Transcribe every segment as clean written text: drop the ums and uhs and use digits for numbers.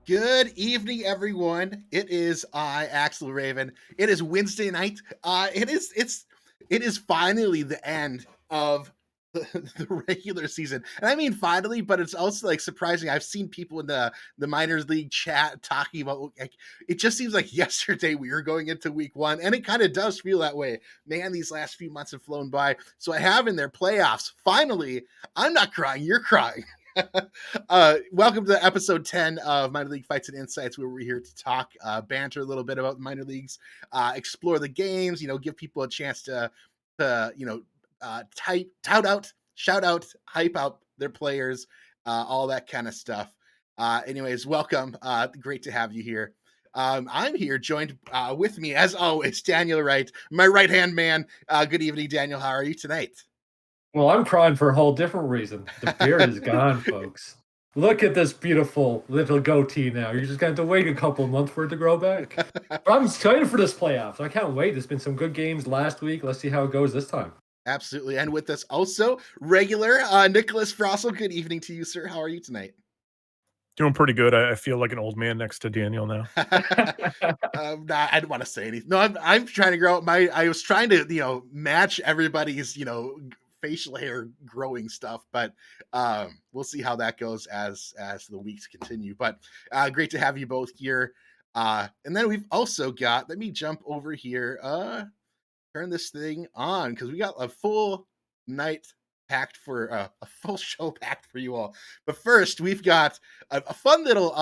Good evening, everyone. It is I, Axel Raven. It is Wednesday night. It is finally the end of the regular season, and I mean finally. But it's also like surprising. I've seen people in the minors league chat talking about like it just seems like yesterday we were going into week one, and it kind of does feel that way. Man, these last few months have flown by. So I have in their playoffs. Finally, I'm not crying. You're crying. Welcome to episode 10 of Minor League Fights and Insights, where we're here to talk, banter a little bit about the minor leagues, explore the games, give people a chance to tout out, shout out, hype out their players, all that kind of stuff. Anyways, welcome. Great to have you here. I'm here joined with me, as always, Daniel Wright, my right hand man. Good evening, Daniel. How are you tonight? Well, I'm crying for a whole different reason. The beard is gone, folks. Look at this beautiful little goatee now. You're just going to have to wait a couple months for it to grow back. But I'm excited for this playoffs. I can't wait. There's been some good games last week. Let's see how it goes this time. Absolutely. And with us also, regular Nicholas Frossel. Good evening to you, sir. How are you tonight? Doing pretty good. I feel like an old man next to Daniel now. Nah, I didn't want to say anything. No, I'm trying to grow out my. I was trying to match everybody's facial hair growing stuff, but we'll see how that goes as the weeks continue. But great to have you both here. And then we've also got. Let me jump over here. Turn this thing on because we got a full night packed for a full show packed for you all. But first, we've got a fun little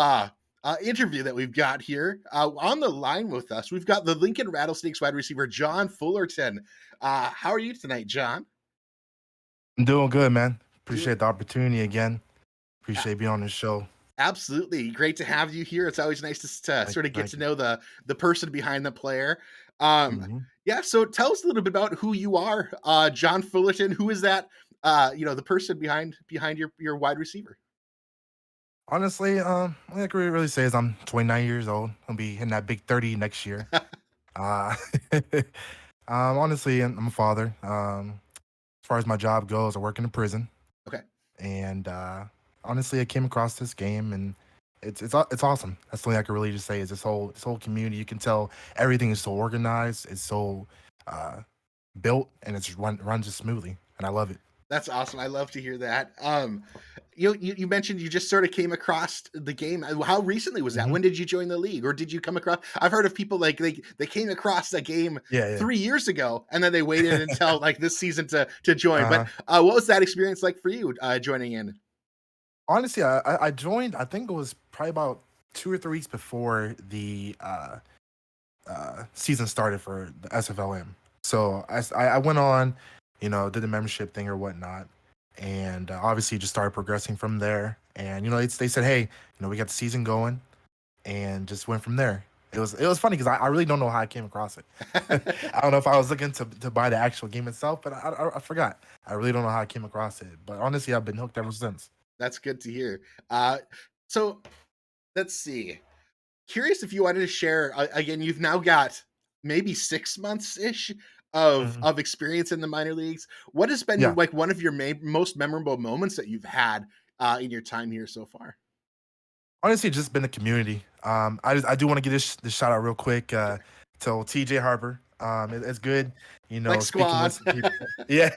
interview that we've got here on the line with us. We've got the Lincoln Rattlesnakes wide receiver John Fullerton. How are you tonight, John? I'm doing good, man. Appreciate the opportunity again. Appreciate being on the show. Absolutely, great to have you here. It's always nice to Thank sort you. of get Thank to you. know the person behind the player. Um, Mhm. yeah, so tell us a little bit about who you are, John Fullerton. Who is that? The person behind your wide receiver. Honestly, all I can really say is I'm 29 years old. I'll be hitting that big 30 next year. Uh, honestly, I'm a father. As far as my job goes, I work in a prison, Okay. and honestly, I came across this game, and it's awesome. That's the only I can really just say is this whole community. You can tell everything is so organized. It's so uh, built, and runs just smoothly, and I love it. That's awesome. I love to hear that. You mentioned you just sort of came across the game. How recently was that? Mhm. When did you join the league, or did you come across? I've heard of people like they came across the game Yeah, 3 years ago, and then they waited yeah. until like this season to join. But Uh-huh. what was that experience like for you joining in? Honestly, I joined. I think it was probably about 2 or 3 weeks before the season started for the SFLm. So I went on, did the membership thing or whatnot, and obviously just started progressing from there. And they said, hey, we got the season going, and just went from there. It was funny because I really don't know how I came across it. I don't know if I was looking to buy the actual game itself, but I forgot. I really don't know how I came across it. But honestly, I've been hooked ever since. That's good to hear. So let's see. Curious if you wanted to share again. You've now got maybe 6 months ish of Mhm. of experience in the minor leagues. What has been Yeah. like one of your most memorable moments that you've had in your time here so far? Honestly, just been a community. I do want to give this shout out real quick to TJ Harper. It's good, Like speaking with squad. some people. Yeah,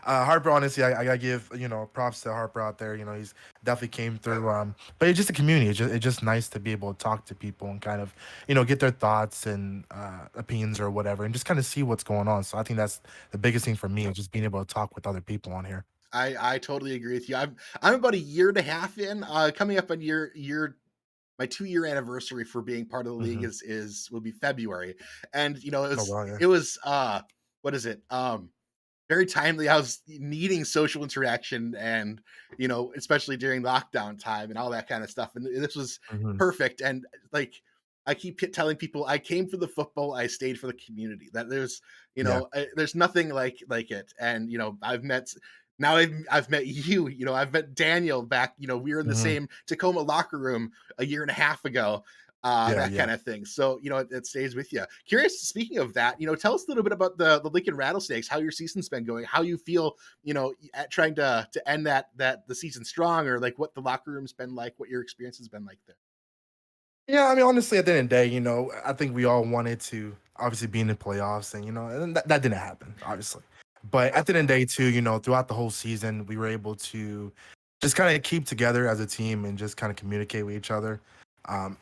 Harper. Honestly, I gotta give props to Harper out there. He's definitely came through. But it's just a community. It's just nice to be able to talk to people and kind of get their thoughts and opinions or whatever, and just kind of see what's going on. So I think that's the biggest thing for me is just being able to talk with other people on here. I totally agree with you. I'm about a year and a half in, coming up on year my 2-year anniversary for being part of the league Hmm. is will be February. And Oh wow, yeah. it was what is it? Very timely. I was needing social interaction and, especially during lockdown time and all that kind of stuff. And this was Hmm. perfect. And like, I keep telling people I came for the football. I stayed for the community that Yeah. there's nothing like it. And, now I've met you, I've met Daniel back, we were in the Hmm. same Tacoma locker room a year and a half ago, Yeah, that yeah. kind of thing. So, it stays with you. Curious, speaking of that, tell us a little bit about the Lincoln Rattlesnakes, how your season's been going, how you feel, at trying to end that the season strong, or like what the locker room's been like, what your experience has been like there. Yeah, I mean, honestly, at the end of the day, I think we all wanted to obviously be in the playoffs, and and that didn't happen, obviously. But at the end of the day, too, throughout the whole season, we were able to just kind of keep together as a team and just kind of communicate with each other. Um,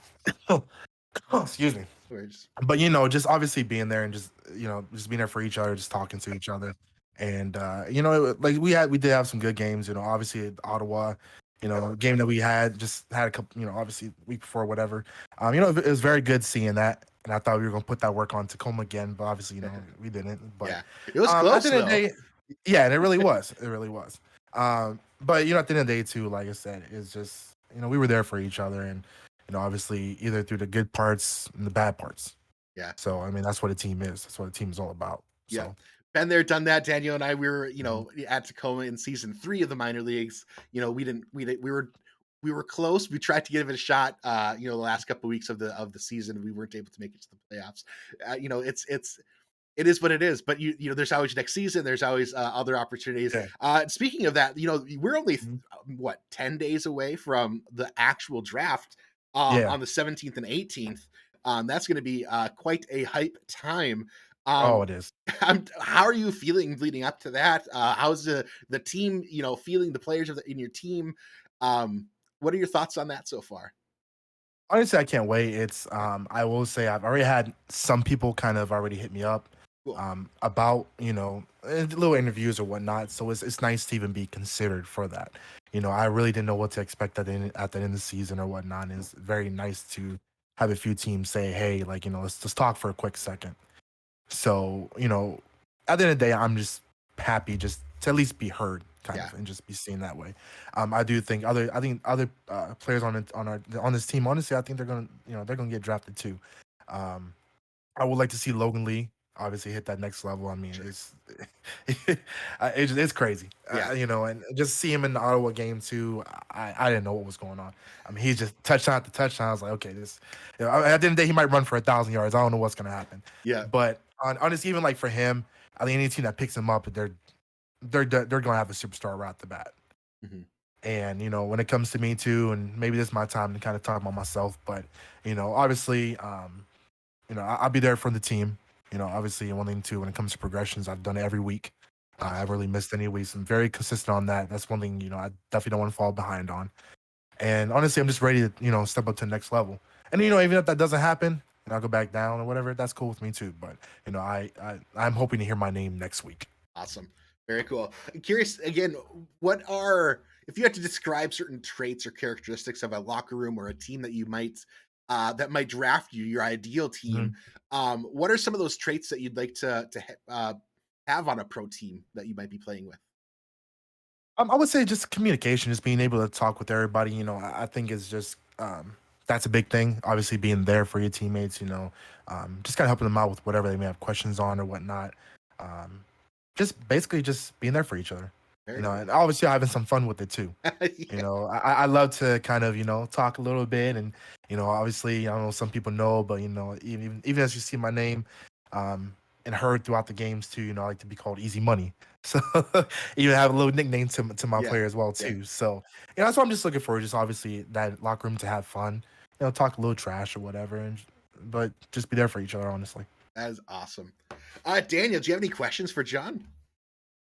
excuse me. Words. But just obviously being there and just being there for each other, just talking to each other, and like we did have some good games. Obviously at Ottawa, game that we just had a couple. Obviously week before whatever. It was very good seeing that, and I thought we were gonna put that work on Tacoma again, but obviously we didn't. But Yeah, it was at close the end of the though. day, yeah, and it really was. It really was. But at the end of the day too, like I said, it's just we were there for each other, and obviously either through the good parts and the bad parts. Yeah. So I mean, that's what a team is. That's what a team is all about. Yeah. So Been there, done that. Daniel and I, we were, mhm. at Tacoma in season 3 of the minor leagues. We were close. We tried to give it a shot. The last couple of weeks of the season, we weren't able to make it to the playoffs. It is what it is. But there's always next season. There's always other opportunities. Yeah. Speaking of that, we're only Mhm. 10 days away from the actual draft. Yeah. On the 17th and 18th. That's going to be quite a hype time. Oh, Um, it is. how are you feeling leading up to that? How's the team, feeling, the players in your team? What are your thoughts on that so far? Honestly, I can't wait. It's I will say I've already had some people kind of already hit me up Cool. about little interviews or whatnot. So it's nice to even be considered for that. I really didn't know what to expect at the end of the season or whatnot. And it's very nice to have a few teams say, hey, like let's talk for a quick second. So, at the end of the day, I'm just happy just to at least be heard, kind Yeah. of, and just be seen that way. I think other players on this team, honestly, I think they're gonna get drafted too. Um, I would like to see Logan Lee obviously hit that next level. I mean, Sure. it's crazy, Yeah. and just see him in the Ottawa game too. I didn't know what was going on. I mean, he's just touchdown to touchdown. I was like, okay, this. At the end of the day, he might run for 1,000 yards. I don't know what's gonna happen, Yeah. but honestly, even like for him, I think any team that picks him up, they're gonna have a superstar right at the bat. Mhm. And when it comes to me too, and maybe this is my time to kind of talk about myself, but obviously, I'll be there for the team. Obviously, one thing too, when it comes to progressions, I've done it every week. I've Awesome. really missed any weeks. I'm very consistent on that. That's one thing, I definitely don't want to fall behind on. And honestly, I'm just ready to, step up to the next level. And even if that doesn't happen, and I'll go back down or whatever, that's cool with me too. But I'm hoping to hear my name next week. Awesome. Very cool. I'm curious again, if you had to describe certain traits or characteristics of a locker room or a team that might draft you, your ideal team, Mhm. what are some of those traits that you'd like to have on a pro team that you might be playing with? I would say just communication, just being able to talk with everybody. I think is just that's a big thing. Obviously, being there for your teammates. Just kind of helping them out with whatever they may have questions on or whatnot. Um, just basically just being there for each other. Very cool. And obviously having some fun with it too. Yeah. I love to kind of talk a little bit, and obviously I don't know, some people know, but even as you see my name, um, and heard throughout the games too, I like to be called Easy Money. So even have a little nickname to my Yeah. player as well Yeah. too. So that's what I'm just looking for. Just obviously that locker room to have fun, talk a little trash or whatever, but just be there for each other. Honestly. That is awesome. Daniel, do you have any questions for John?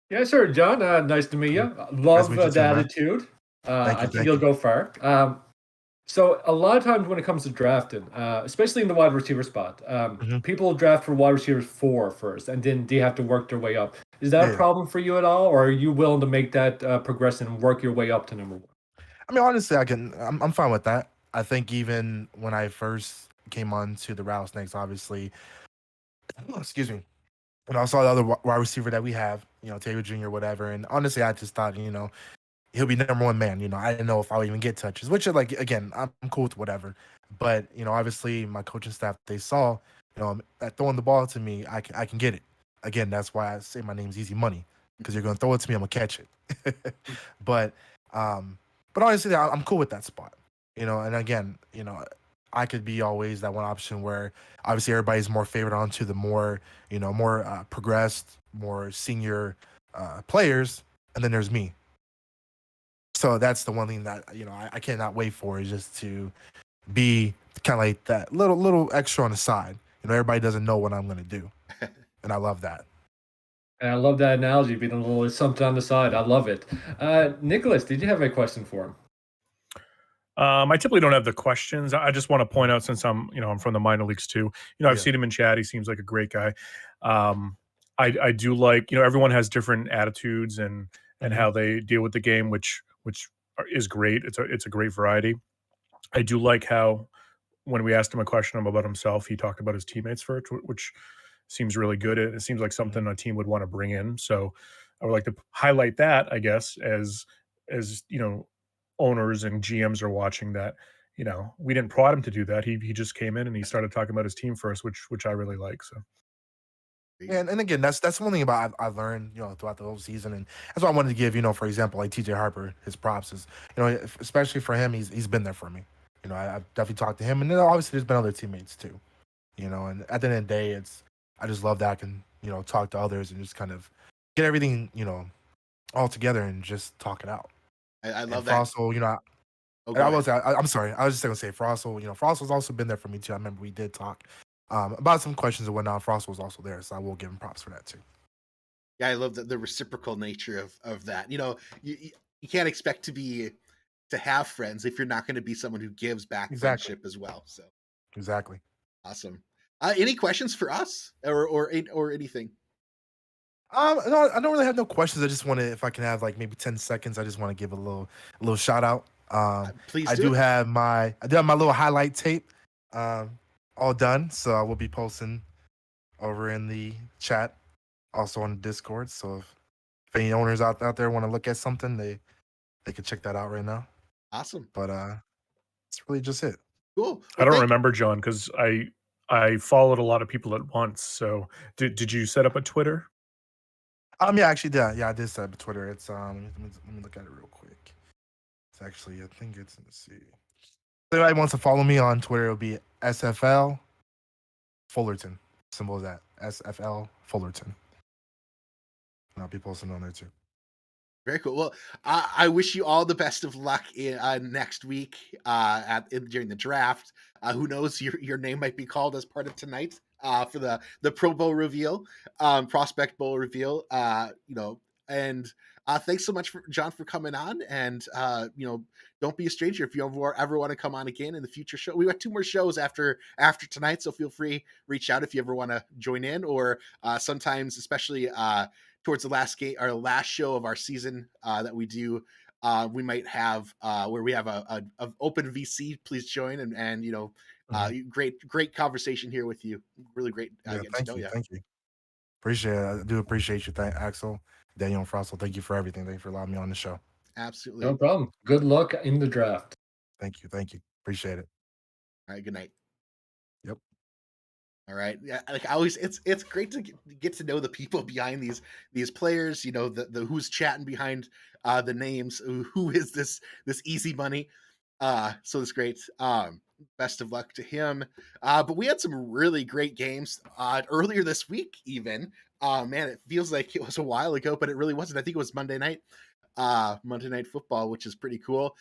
Yeah, sure, John. Nice to meet you. Nice to Love meet you the too, man. attitude. Thank I you. think Thank you'll you. go far. So a lot of times when it comes to drafting, especially in the wide receiver spot, Mhm. people draft for wide receivers four first, and then they have to work their way up. Is that a Yeah. problem for you at all, or are you willing to make that progression and work your way up to number one? I mean, honestly, I'm fine with that. I think even when I first came on to the Rattlesnakes, obviously, excuse me, and I saw the other wide receiver that we have, Taylor Jr. whatever, and honestly, I just thought, he'll be number one man. I didn't know if I would even get touches, which like again, I'm cool with whatever. But obviously, my coaching staff they saw, that throwing the ball to me, I can get it. Again, that's why I say my name's Easy Money because you're gonna throw it to me, I'm gonna catch it. but um, but honestly, I'm cool with that spot. And again, I could be always that one option where obviously everybody's more favored onto the more progressed, more senior players, and then there's me. So that's the one thing that I cannot wait for is just to be kind of like that little extra on the side. Everybody doesn't know what I'm gonna do, and I love that. And I love that analogy, being a little something on the side. I love it. Nicholas, did you have a question for him? I typically don't have the questions. I just want to point out, since I'm from the minor leagues too. I've Yeah. seen him in chat. He seems like a great guy. Um, I do like, everyone has different attitudes and Hmm. how they deal with the game, which is great. It's a great variety. I do like how when we asked him a question about himself, he talked about his teammates first, which seems really good. It seems like Hmm. something a team would want to bring in. So I would like to highlight that, I guess, as owners and GMs are watching that. We didn't prod him to do that. He just came in and he started talking about his team first, which I really like. So And again, that's one thing about I've learned, throughout the whole season, and that's why I wanted to give, for example, like TJ Harper, his props is, especially for him, he's been there for me. I've definitely talked to him, and then obviously there's been other teammates too. And at the end of the day, I just love that I can, talk to others and just kind of get everything, all together and just talk it out. I And love that. Frosso, Oh, and go ahead. I'm sorry, I was just gonna say Frosso, Frosso's also been there for me too. I remember we did talk about some questions and whatnot. Frosso was also there, so I will give him props for that too. Yeah, I love the reciprocal nature of that. You can't expect to have friends if you're not going to be someone who gives back Exactly. friendship as well. So Exactly. awesome. Any questions for us or anything? No, I don't really have no questions. I just want to, if I can have like maybe 10 seconds, I just want to give a little shout out. Please I do do it. have my little highlight tape, all done. So I will be posting over in the chat, also on the Discord. So if any owners out there want to look at something, they can check that out right now. Awesome. But it's really just it. Cool. I Well, don't thank remember, John, because I followed a lot of people at once. So did you set up a Twitter? Yeah, actually, yeah, I did set up Twitter. It's let me look at it real quick. It's actually, I think it's, let's see. If anybody wants to follow me on Twitter, it'll be SFL Fullerton. Symbol of that SFL Fullerton. And I'll be posting on there too. Very cool. Well, I wish you all the best of luck next week during the draft. Who knows? Your name might be called as part of tonight for the Pro Bowl reveal, Prospect Bowl reveal. And thanks so much, John, for coming on. And don't be a stranger if you ever want to come on again in the future show. We got 2 more shows after tonight, so feel free reach out if you ever want to join in, or sometimes, especially. Towards the last game, our last show of our season that we do, we might have where we have a open VC. Please join and Mhm. great conversation here with you. Really great Yeah, getting to know you. thank you. Appreciate it. I do appreciate you. Thank Axel, Daniel, and Frost. Thank you for everything. Thank you for allowing me on the show. Absolutely. No problem. Good luck in the draft. Thank you. Appreciate it. All right. Good night. Yep. All right. Yeah, like I always, it's great to get to know the people behind these players. The who's chatting behind the names. Who is this easy money? So it's great. Best of luck to him. But we had some really great games earlier this week. Even man, it feels like it was a while ago, but it really wasn't. I think it was Monday Night Football, which is pretty cool.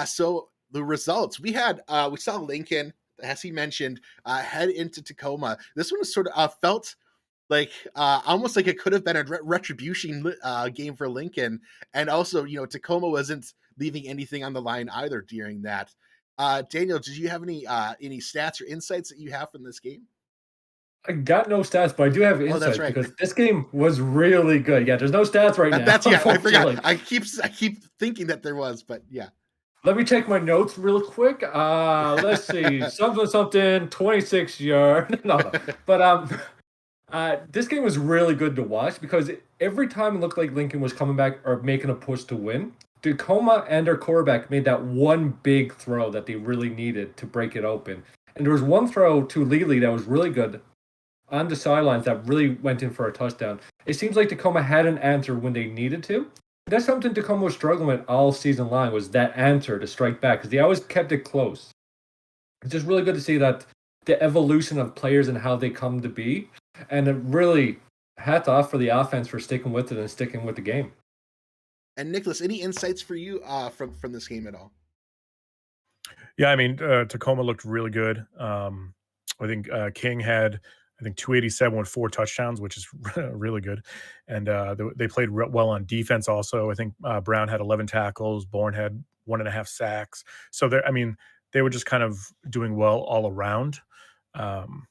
So the results we saw Lincoln, as he mentioned, head into Tacoma. This one was sort of felt like almost like it could have been a retribution game for Lincoln, and also Tacoma wasn't leaving anything on the line either during that. Daniel, did you have any stats or insights that you have from this game? I got no stats, but I do have Oh, that's insights right. because this game was really good. Yeah, there's no stats right now, That's yeah. I forgot. unfortunately. I keep thinking that there was, but yeah. Let me check my notes real quick. Let's see. Something, 26 yard. No. But this game was really good to watch because every time it looked like Lincoln was coming back or making a push to win, Tacoma and their quarterback made that one big throw that they really needed to break it open. And there was one throw to Lely that was really good on the sidelines that really went in for a touchdown. It seems like Tacoma had an answer when they needed to. That's something Tacoma was struggling with all season long, was that answer to strike back, because they always kept it close. It's just really good to see that the evolution of players and how they come to be. And it really hats off for the offense for sticking with it and sticking with the game. And Nicholas, any insights for you from this game at all? Yeah, I mean, Tacoma looked really good. I think King had, I think 287 with 4 touchdowns, which is really good. And they played well on defense. Also, I think Brown had 11 tackles. Bourne had 1.5 sacks. So I mean, they were just kind of doing well all around. Um,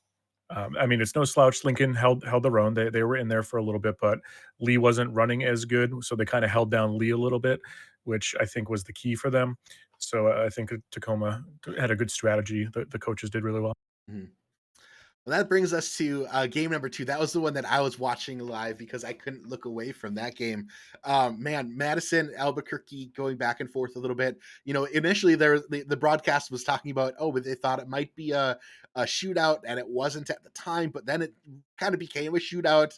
I mean, it's no slouch. Lincoln held their own. They were in there for a little bit, but Lee wasn't running as good, so they kind of held down Lee a little bit, which I think was the key for them. So I think Tacoma had a good strategy. The coaches did really well. Mhm. Well, that brings us to game number 2. That was the one that I was watching live because I couldn't look away from that game. Man, Madison, Albuquerque going back and forth a little bit. Initially the broadcast was talking about, but they thought it might be a shootout, and it wasn't at the time. But then it kind of became a shootout.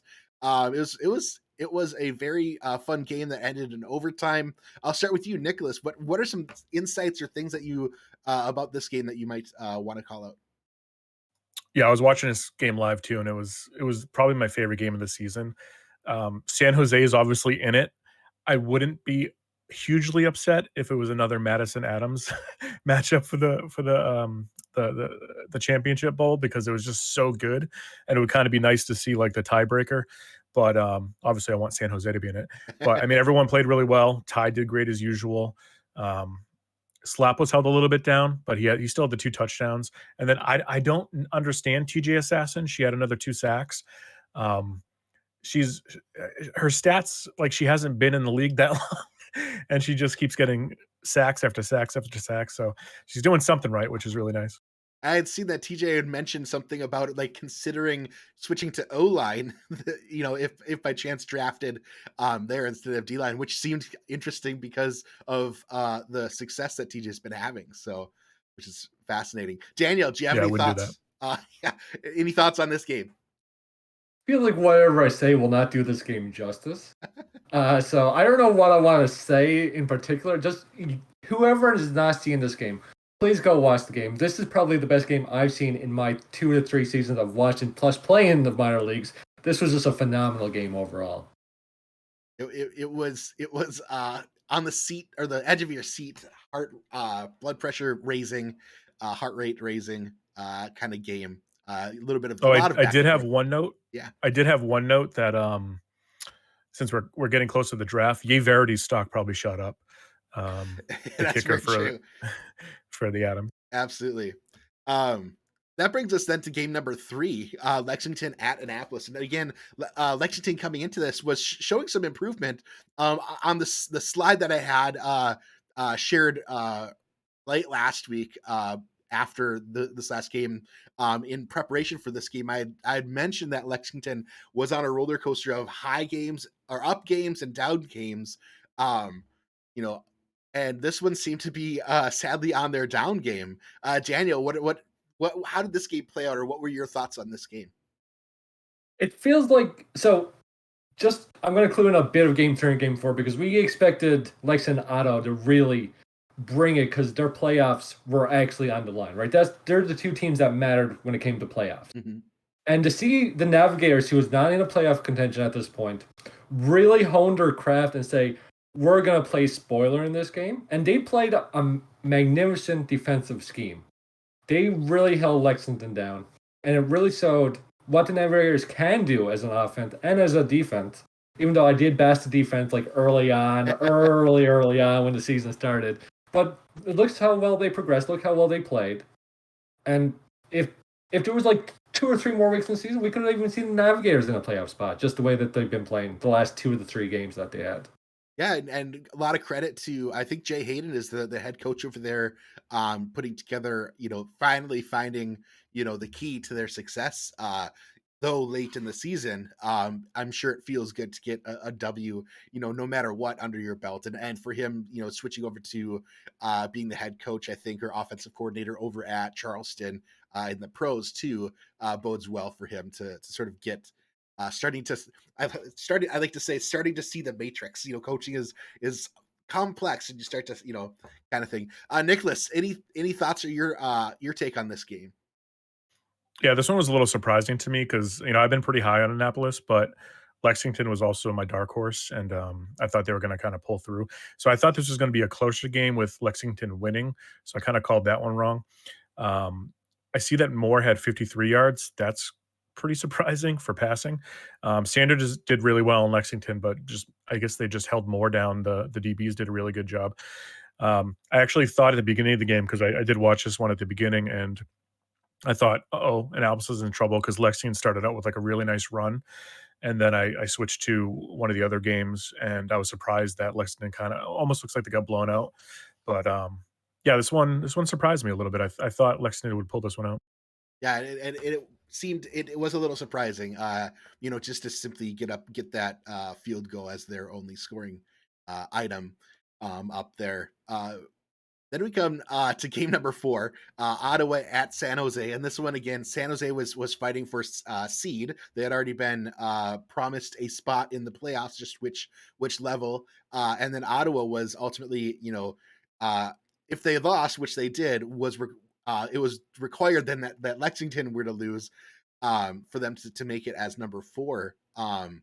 It was a very fun game that ended in overtime. I'll start with you, Nicholas. What are some insights or things that you about this game that you might want to call out? Yeah, I was watching this game live too, and it was probably my favorite game of the season. San Jose is obviously in it. I wouldn't be hugely upset if it was another Madison Adams matchup for the championship bowl because it was just so good, and it would kind of be nice to see like the tiebreaker. But obviously, I want San Jose to be in it. But I mean, everyone played really well. Ty did great as usual. Um, Slap was held a little bit down, but he still had the 2 touchdowns. And then I don't understand TJ Assassin. She had another 2 sacks. Um, she's her stats, like, she hasn't been in the league that long, and she just keeps getting sacks after sacks after sacks. So she's doing something right, which is really nice. I had seen that TJ had mentioned something about it, like considering switching to O line, if by chance drafted there instead of D line, which seemed interesting because of the success that TJ's been having. So, which is fascinating. Daniel, do you have Yeah, I any wouldn't do that. thoughts? Yeah, any thoughts on this game? Feel like whatever I say will not do this game justice. So I don't know what I want to say in particular. Just whoever is not seeing this game, please go watch the game. This is probably the best game I've seen in my 2 to 3 seasons of watching plus playing in the minor leagues. This was just a phenomenal game overall. It was on the seat or the edge of your seat, heart blood pressure raising, heart rate raising kind of game. A little bit of a Oh, lot of I back did and have forth. one note. Yeah. I did have one note that since we're getting close to the draft, Ye Verity's stock probably shot up. The That's kicker very for true. for the Adam. Absolutely. Um, that brings us then to game number 3, Lexington at Annapolis. And again, Lexington coming into this was showing some improvement. On the slide that I had shared late last week, after this last game, in preparation for this game, I had mentioned that Lexington was on a roller coaster of high games or up games and down games. Um, you know, and this one seemed to be sadly on their down game. Daniel, how did this game play out, or what were your thoughts on this game? It feels like so. Just I'm going to clue in a bit of game 3 and game 4 because we expected Lex and Otto to really bring it because their playoffs were actually on the line, right? They're the 2 teams that mattered when it came to playoffs. Mhm. And to see the Navigators, who was not in a playoff contention at this point, really hone their craft and say, we're going to play spoiler in this game. And they played a magnificent defensive scheme. They really held Lexington down. And it really showed what the Navigators can do as an offense and as a defense. Even though I did bash the defense like early on, early on when the season started. But it looks how well they progressed. Look how well they played. And if there was like 2 or 3 more weeks in the season, we could have even seen the Navigators in a playoff spot, just the way that they've been playing the last 2 of the 3 games that they had. Yeah, and a lot of credit to, I think, Jay Hayden is the head coach over there, putting together, finally finding, the key to their success. Though late in the season, I'm sure it feels good to get a W, no matter what under your belt, and for him, switching over to being the head coach, I think, or offensive coordinator over at Charleston in the pros too, bodes well for him to sort of get starting to I like to say starting to see the matrix. Coaching is complex, and you start to kind of thing. Nicholas, any thoughts or your take on this game? Yeah, this one was a little surprising to me because I've been pretty high on Annapolis, but Lexington was also my dark horse, and I thought they were going to kind of pull through. So I thought this was going to be a closer game with Lexington winning. So I kind of called that one wrong. Um, I see that Moore had 53 yards. That's pretty surprising for passing. Sanders did really well in Lexington, but just I guess they just held Moore down. The DBs did a really good job. I actually thought at the beginning of the game because I did watch this one at the beginning, and I thought, oh, and Albus is in trouble because Lexington started out with like a really nice run, and then I switched to one of the other games, and I was surprised that Lexington kind of almost looks like they got blown out. But yeah, this one surprised me a little bit. I thought Lexington would pull this one out. Yeah, and it seemed it was a little surprising, just to simply get that field goal as their only scoring item up there. Then we come to game number 4, Ottawa at San Jose, and this one again, San Jose was fighting for seed. They had already been promised a spot in the playoffs, just which level, and then Ottawa was ultimately, uh, if they lost, which they did, it was required then that Lexington were to lose for them to make it as number 4. And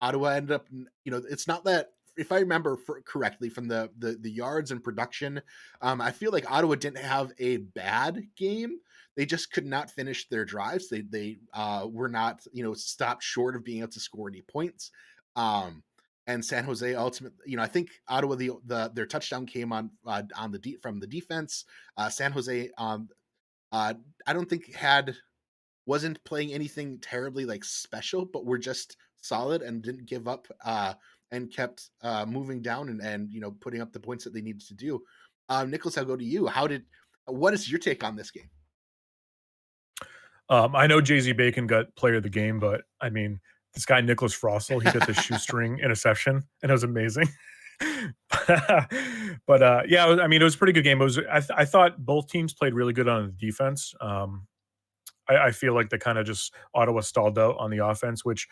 Ottawa ended up, it's not that, if I remember correctly from the yards and production, I feel like Ottawa didn't have a bad game. They just could not finish their drives. They were not, stopped short of being able to score any points. And San Jose ultimately, I think Ottawa their touchdown came on from the defense. San Jose, uh, I don't think wasn't playing anything terribly like special, but were just solid and didn't give up and kept moving down and putting up the points that they needed to do. Nicholas, I'll go to you. What is your take on this game? I know Jay Z Bacon got player of the game, but I mean, this guy Nicholas Frossel, he got the shoestring interception, and it was amazing. But yeah, I mean, it was a pretty good game. It was. I thought both teams played really good on the defense. I feel like they kind of just Ottawa stalled out on the offense, which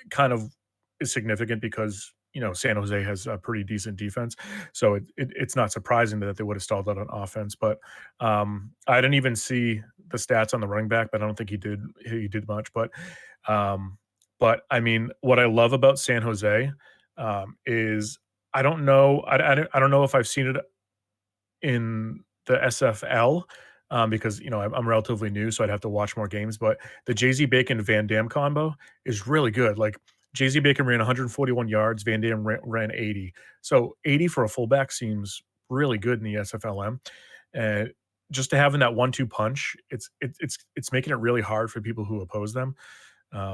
kind of is significant because San Jose has a pretty decent defense, so it's not surprising that they would have stalled out on offense. But I didn't even see the stats on the running back, but I don't think he did much. Um, but I mean, what I love about San Jose is I don't know I don't know if I've seen it in the SFL, because I'm relatively new, so I'd have to watch more games. But the Jay Z Bacon Van Dam combo is really good. Like Jay Z Bacon ran 141 yards, Van Dam ran 80. So 80 for a fullback seems really good in the SFLM. And just to having that 1-2 punch, it's making it really hard for people who oppose them.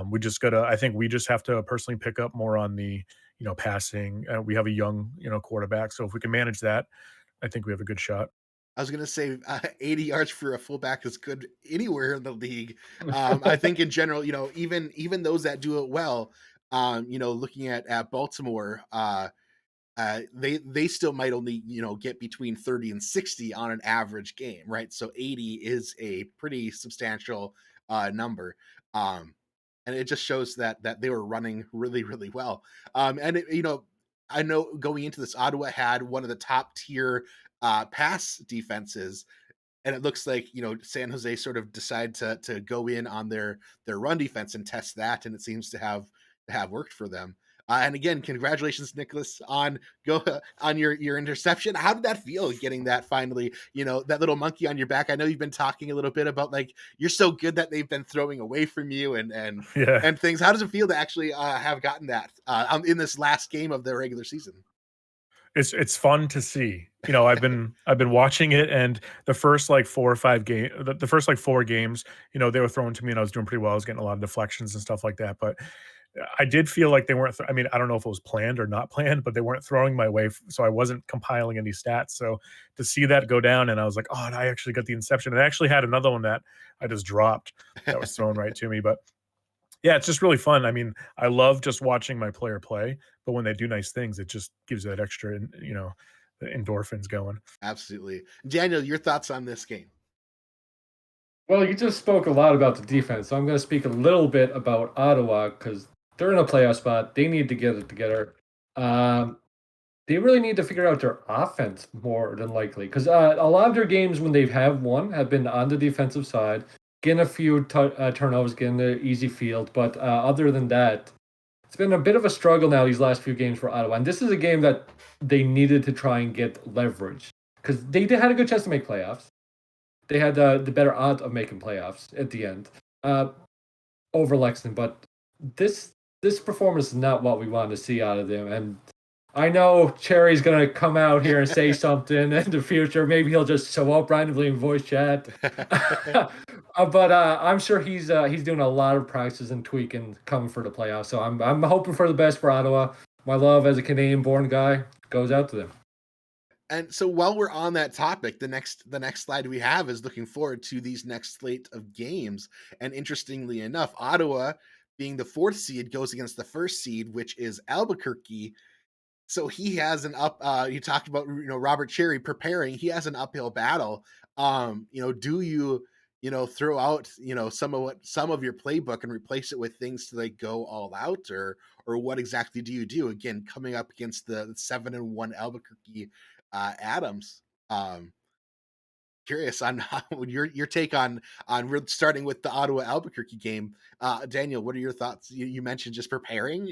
We just gotta. I think we just have to personally pick up more on the passing. We have a young quarterback, so if we can manage that, I think we have a good shot. I was going to say 80 yards for a fullback is good anywhere in the league. I think in general, even those that do it well, looking at Baltimore, they still might only get between 30 and 60 on an average game, right? So 80 is a pretty substantial number. And it just shows that they were running really, really well. And I know going into this, Ottawa had one of the top tier pass defenses, and it looks like San Jose sort of decide to go in on their run defense and test that, and it seems to have worked for them. And again, congratulations, Nicholas, on go on your interception. How did that feel, getting that finally? That little monkey on your back. I know you've been talking a little bit about like you're so good that they've been throwing away from you Yeah. and things. How does it feel to actually have gotten that in this last game of the regular season? It's fun to see. I've been watching it, and the first like 4 or 5 game the first like 4 games, they were throwing to me and I was doing pretty well. I was getting a lot of deflections and stuff like that. But I did feel like they weren't I mean, I don't know if it was planned or not planned, but they weren't throwing my way, so I wasn't compiling any stats. So to see that go down, and I was like, "Oh, and I actually got the inception." And I actually had another one that I just dropped that was thrown right to me. But yeah, it's just really fun. I mean, I love just watching my player play, but when they do nice things, it just gives that extra, the endorphins going. Absolutely, Daniel. Your thoughts on this game? Well, you just spoke a lot about the defense, so I'm going to speak a little bit about Ottawa because they're in a playoff spot. They need to get it together. Um, they really need to figure out their offense more than likely because a lot of their games when they have won have been on the defensive side. getting a few turnovers, getting the easy field. But other than that, it's been a bit of a struggle now these last few games for Ottawa. And this is a game that they needed to try and get leverage because they had a good chance to make playoffs. They had the better odds of making playoffs at the end over Lexington. But this performance is not what we wanted to see out of them. And I know Cherry's gonna come out here and say something in the future. Maybe he'll just show up randomly in voice chat. But I'm sure he's doing a lot of practices and tweaking coming for the playoffs. So I'm hoping for the best for Ottawa. My love as a Canadian-born guy goes out to them. And so while we're on that topic, the next slide we have is looking forward to these next slate of games. And interestingly enough, Ottawa, being the 4th seed, goes against the 1st seed, which is Albuquerque. So he has an up. You talked about Robert Cherry preparing. He has an uphill battle. Do you throw out some of your playbook and replace it with things to like go all out, or what exactly do you do? Again, coming up against the 7-1 Albuquerque Adams. Curious on your take on starting with the Ottawa Albuquerque game. Daniel, what are your thoughts? You mentioned just preparing.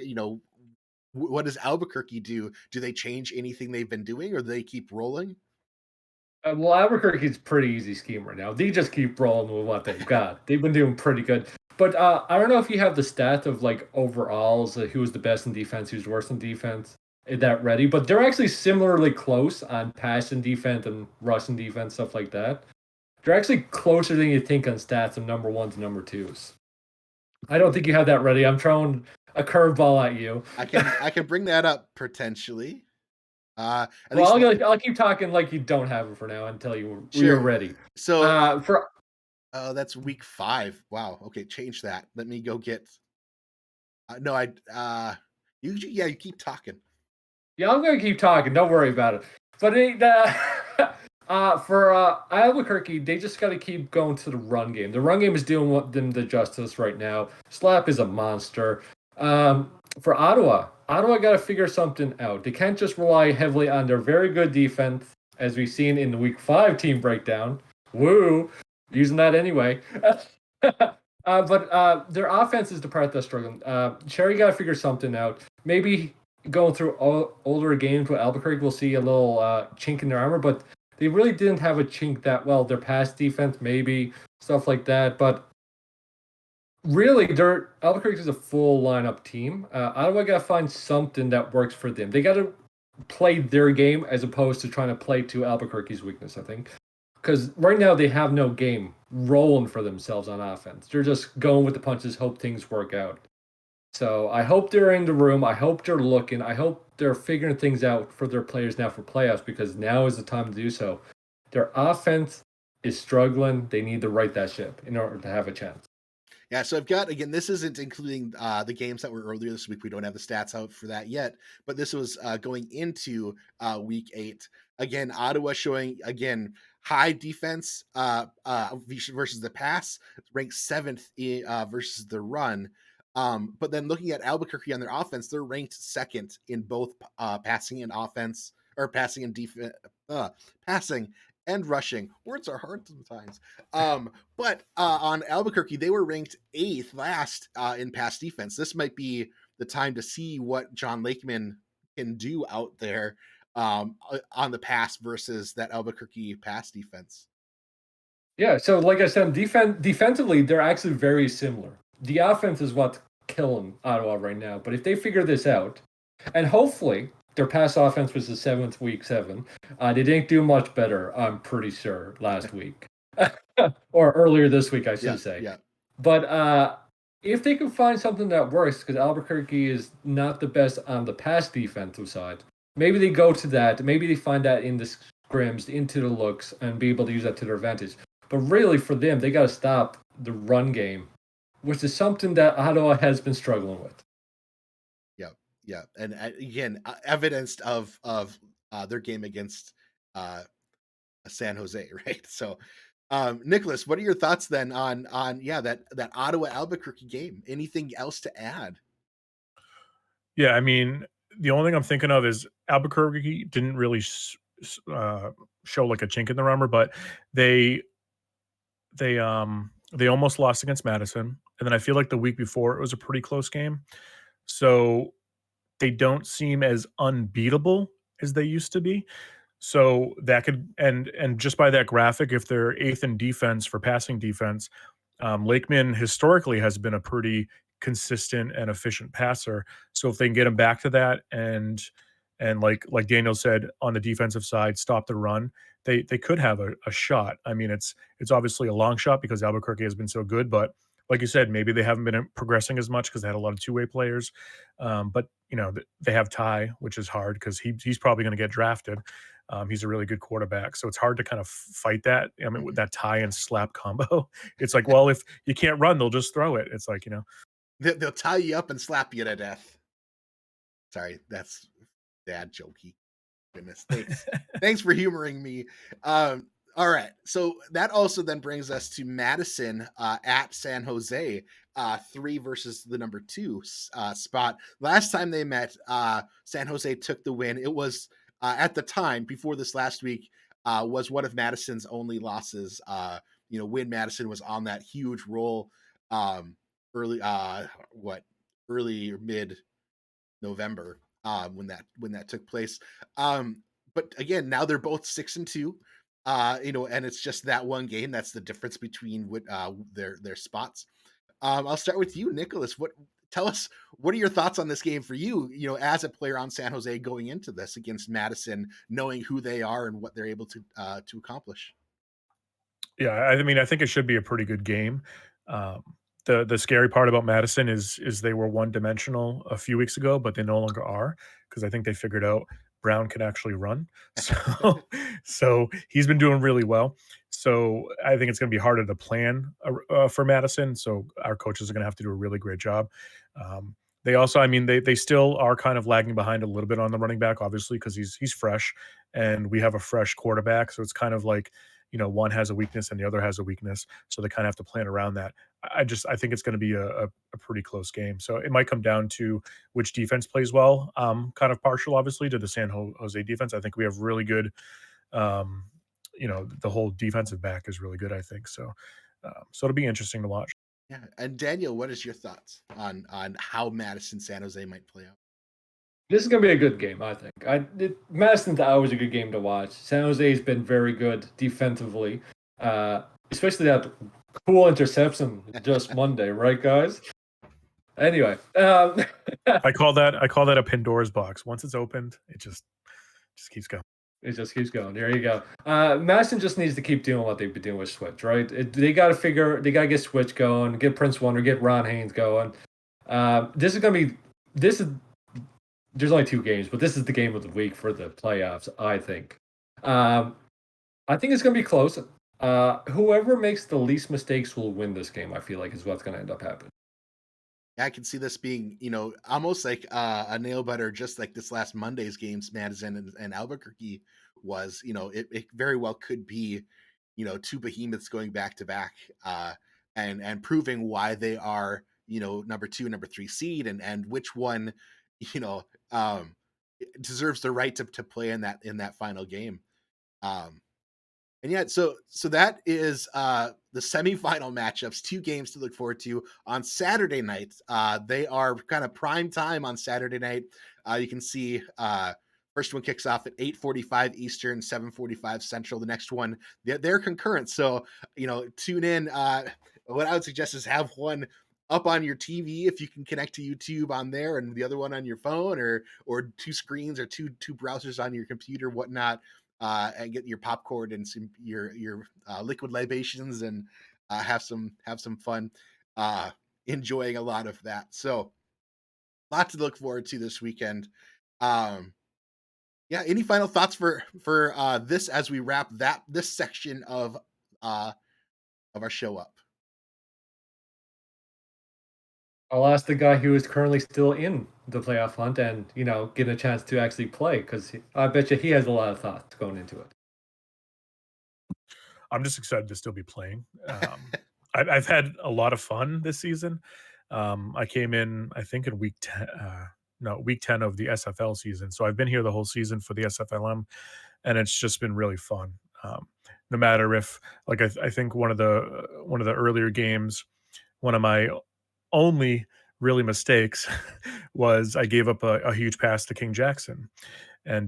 What does Albuquerque do? Do they change anything they've been doing, or do they keep rolling? Well, Albuquerque's pretty easy scheme right now. They just keep rolling with what they've got. They've been doing pretty good. But I don't know if you have the stat of like overalls, who was the best in defense, who's worst in defense, that ready. But they're actually similarly close on pass and defense and rush and defense, stuff like that. They're actually closer than you think on stats of number 1 to number 2s. I don't think you have that ready. I'm throwing a curveball at you. I can bring that up potentially. I'll keep talking like you don't have it for now until you're ready. So that's week 5. Wow. Okay, change that. Let me go get. You keep talking. Yeah, I'm gonna keep talking. Don't worry about it. But for Albuquerque, they just got to keep going to the run game. The run game is doing them the justice right now. Slap is a monster. For Ottawa got to figure something out. They can't just rely heavily on their very good defense, as we've seen in the Week 5 team breakdown. Woo! Using that anyway. But their offense is the part that's struggling. Cherry got to figure something out. Maybe going through older games with Albuquerque, we'll see a little chink in their armor, but they really didn't have a chink that well. Their pass defense, maybe, stuff like that. But really, Albuquerque is a full lineup team. Ottawa got to find something that works for them. They got to play their game as opposed to trying to play to Albuquerque's weakness, I think. Because right now they have no game rolling for themselves on offense. They're just going with the punches, hope things work out. So I hope they're in the room. I hope they're looking. I hope they're figuring things out for their players now for playoffs, because now is the time to do so. Their offense is struggling. They need to right that ship in order to have a chance. Yeah, so I've got, again, this isn't including the games that were earlier this week. We don't have the stats out for that yet, but this was going into week 8. Again, Ottawa showing, again, high defense versus the pass, ranked 7th versus the run. But then looking at Albuquerque on their offense, they're ranked 2nd in both passing and offense, or passing and defense, passing and rushing. Words are hard sometimes. But on Albuquerque, they were ranked 8th last in pass defense. This might be the time to see what John Lakeman can do out there on the pass versus that Albuquerque pass defense. Yeah, so like I said, defensively, they're actually very similar. The offense is what's killing Ottawa right now. But if they figure this out, and hopefully their pass offense was the 7th week 7, they didn't do much better, I'm pretty sure, last week. Or earlier this week, I should say. Yeah. But if they can find something that works, because Albuquerque is not the best on the pass defensive side, maybe they go to that. Maybe they find that in the scrims, into the looks, and be able to use that to their advantage. But really, for them, they got to stop the run game, which is something that Ottawa has been struggling with. Yeah, and again, evidenced of their game against San Jose, right? So, Nicholas, what are your thoughts then on that Ottawa Albuquerque game? Anything else to add? Yeah, I mean, the only thing I'm thinking of is Albuquerque didn't really show like a chink in the armor, but they They almost lost against Madison, and then I feel like the week before it was a pretty close game. So they don't seem as unbeatable as they used to be. So that could and just by that graphic, if they're 8th in defense for passing defense, Lakeman historically has been a pretty consistent and efficient passer. So if they can get him back to that and like Daniel said on the defensive side, stop the run, they could have a shot. I mean, it's obviously a long shot because Albuquerque has been so good, but like you said, maybe they haven't been progressing as much because they had a lot of two-way players. But they have Ty, which is hard because he's probably going to get drafted. He's a really good quarterback, so it's hard to kind of fight that. I mean, with Mhm. that tie and slap combo, it's like, well, if you can't run, they'll just throw it. It's like, They'll tie you up and slap you to death. Sorry, that's dad jokey. Goodness, thanks for humoring me. All right, so that also then brings us to Madison at San Jose, 3 versus the number 2 spot. Last time they met, San Jose took the win. It was at the time before this last week was one of Madison's only losses. When Madison was on that huge roll, early what early or mid November, when that took place. But again, now they're both 6-2. And it's just that one game that's the difference between their spots. I'll start with you, Nicholas. Tell us, what are your thoughts on this game for you? As a player on San Jose going into this against Madison, knowing who they are and what they're able to accomplish. Yeah, I mean, I think it should be a pretty good game. Um, the scary part about Madison is they were one dimensional a few weeks ago, but they no longer are because I think they figured out Brown can actually run. So he's been doing really well. So I think it's going to be harder to plan for Madison. So our coaches are going to have to do a really great job. They also, I mean, they still are kind of lagging behind a little bit on the running back, obviously, because he's fresh, and we have a fresh quarterback. So it's kind of like one has a weakness and the other has a weakness. So they kind of have to plan around that. I think it's going to be a pretty close game. So it might come down to which defense plays well. Kind of partial, obviously, to the San Jose defense. I think we have really good, um, the whole defensive back is really good, I think. So it'll be interesting to watch. Yeah, and Daniel, what is your thoughts on how Madison San Jose might play out? This is gonna be a good game, I think. Madison's always a good game to watch. San Jose's been very good defensively, especially that cool interception just Monday, right, guys? Anyway, I call that a Pandora's box. Once it's opened, it just keeps going. it just keeps going. There you go. Madison just needs to keep doing what they've been doing with Switch, right? They got to get Switch going, get Prince Wonder, get Ron Haynes going. This is gonna be this is there's only 2 games, but this is the game of the week for the playoffs, I think. Um, I think it's going to be close. Whoever makes the least mistakes will win this game, I feel like, is what's going to end up happening. Yeah, I can see this being, almost like a nail biter, just like this last Monday's games, Madison and Albuquerque was. It very well could be, two behemoths going back to back, and proving why they are, number 2, number 3 seed, and which one, you know, um, deserves the right to play in that final game. Um, and yeah, so that is the semifinal matchups, 2 games to look forward to on Saturday night. They are kind of prime time on Saturday night. You can see first one kicks off at 8:45 Eastern, 7:45 Central. The next one, they're concurrent. So, tune in. What I would suggest is have one up on your TV if you can connect to YouTube on there, and the other one on your phone, or 2 screens or two browsers on your computer, whatnot, and get your popcorn and your liquid libations, and have some fun enjoying a lot of that. So, lot to look forward to this weekend. Um, yeah, any final thoughts for this as we wrap this section uh, of our show up? I'll ask the guy who is currently still in the playoff hunt and, get a chance to actually play because I bet you he has a lot of thoughts going into it. I'm just excited to still be playing. I've had a lot of fun this season. I came in, I think, in week 10, no, week 10 of the SFL season. So I've been here the whole season for the SFLm, and it's just been really fun. Um, no matter if like I think one of the earlier games, one of my only really mistakes was I gave up a huge pass to King Jackson, and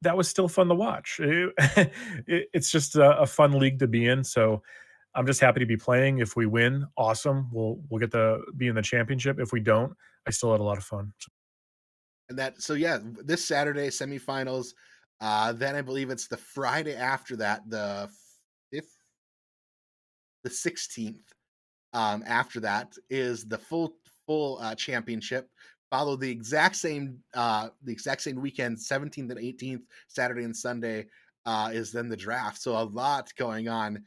that was still fun to watch. It's just a fun league to be in. So I'm just happy to be playing. If we win, awesome. We'll get to be in the championship. If we don't, I still had a lot of fun. And that so yeah, this Saturday semifinals. Then I believe it's the Friday after that, fifth, the 16th. After that is the full championship. Follow the exact same weekend, 17th and 18th, Saturday and Sunday is then the draft. So a lot going on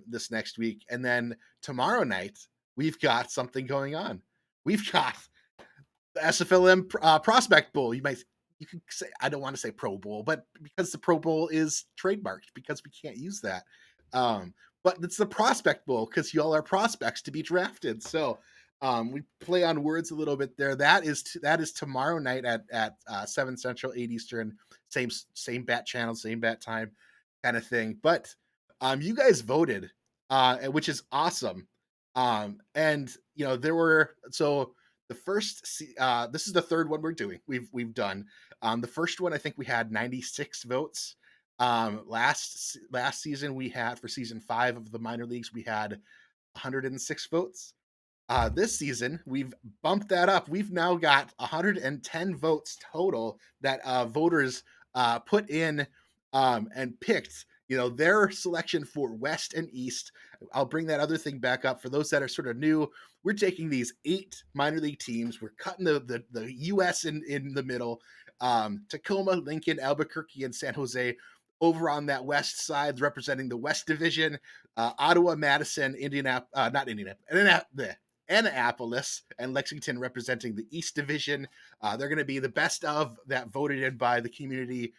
this next week, and then tomorrow night we've got something going on. We've got the SFLm Prospect Bowl. You can say I don't want to say Pro Bowl, but because the Pro Bowl is trademarked, because we can't use that. But it's the Prospect Bowl because y'all are prospects to be drafted. So we play on words a little bit there. That is tomorrow night at 7 Central, 8 Eastern. Same bat channel, same bat time, kind of thing. But you guys voted, which is awesome. And there were the this is the third one we're doing. We've done the first one. I think we had 96 votes. Last season we had, for season 5 of the minor leagues, we had 106 votes. This season we've bumped that up. We've now got 110 votes total that voters put in and picked. Their selection for West and East. I'll bring that other thing back up for those that are sort of new. We're taking these 8 minor league teams. We're cutting the U.S. in the middle. Tacoma, Lincoln, Albuquerque, and San Jose over on that west side, representing the West Division. Ottawa, Madison, not Indianapolis, Annapolis, and Lexington representing the East Division. They're going to be the best of that voted in by the community,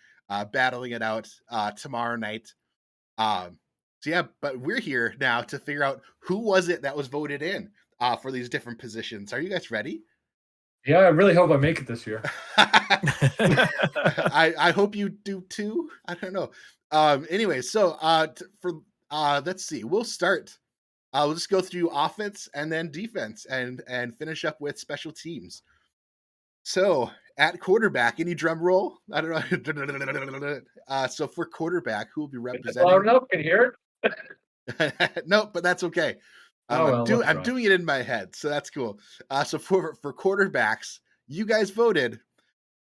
battling it out tomorrow night. So yeah, but we're here now to figure out who was it that was voted in for these different positions. Are you guys ready? Yeah, I really hope I make it this year. I hope you do too. I don't know. Anyway, so let's see. We'll start. We'll just go through offense and then defense, and finish up with special teams. So at quarterback, any drum roll? I don't know. So for quarterback, who will be It's loud representing? enough. Can you hear No, but that's okay. it? Oh well, let's I'm try. doing it in my head, so that's cool. So for quarterbacks, you guys voted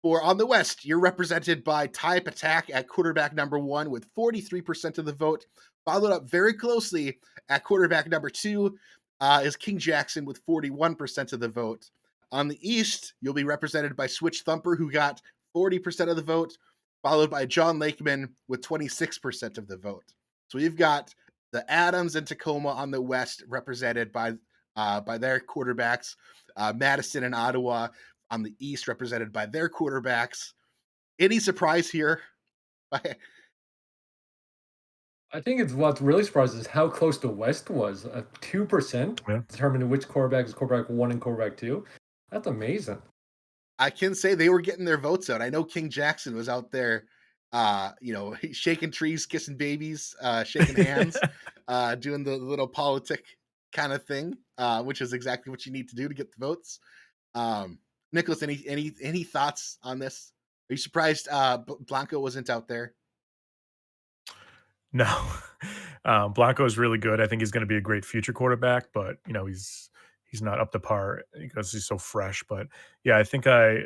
for, on the West, you're represented by Ty Patak at quarterback number 1 with 43% of the vote. Followed up very closely at quarterback number 2 is King Jackson with 41% of the vote. On the East, you'll be represented by Switch Thumper, who got 40% of the vote, followed by John Lakeman with 26% of the vote. So you've got the Adams and Tacoma on the West represented by their quarterbacks. Madison and Ottawa on the East represented by their quarterbacks. Any surprise here? I think it's what's really surprising is how close the West was. 2% Yeah. determining which quarterback is quarterback 1 and quarterback 2. That's amazing. I can say they were getting their votes out. I know King Jackson was out there, shaking trees, kissing babies, shaking hands, doing the little politic kind of thing, which is exactly what you need to do to get the votes. Nicholas, any thoughts on this? Are you surprised Blanco wasn't out there? No. Blanco is really good. I think he's going to be a great future quarterback, but he's not up to par because he's so fresh. But yeah, I think I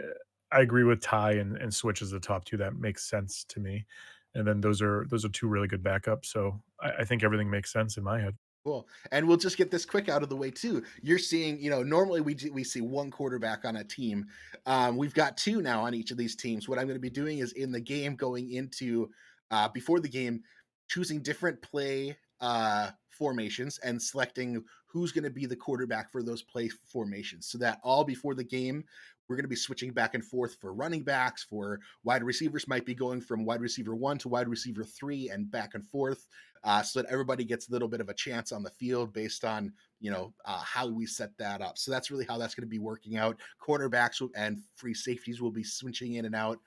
agree with Ty and Switch as the top two. That makes sense to me. And then those are two really good backups. So I think everything makes sense in my head. Cool. And we'll just get this quick out of the way too. You're seeing, normally we see one quarterback on a team. We've got 2 now on each of these teams. What I'm going to be doing is in the game, going into before the game, choosing different play formations and selecting who's going to be the quarterback for those play formations, so that all before the game we're going to be switching back and forth for running backs, for wide receivers, might be going from wide receiver 1 to wide receiver 3 and back and forth, so that everybody gets a little bit of a chance on the field based on how we set that up. So that's really how that's going to be working out. Quarterbacks and free safeties will be switching in and out.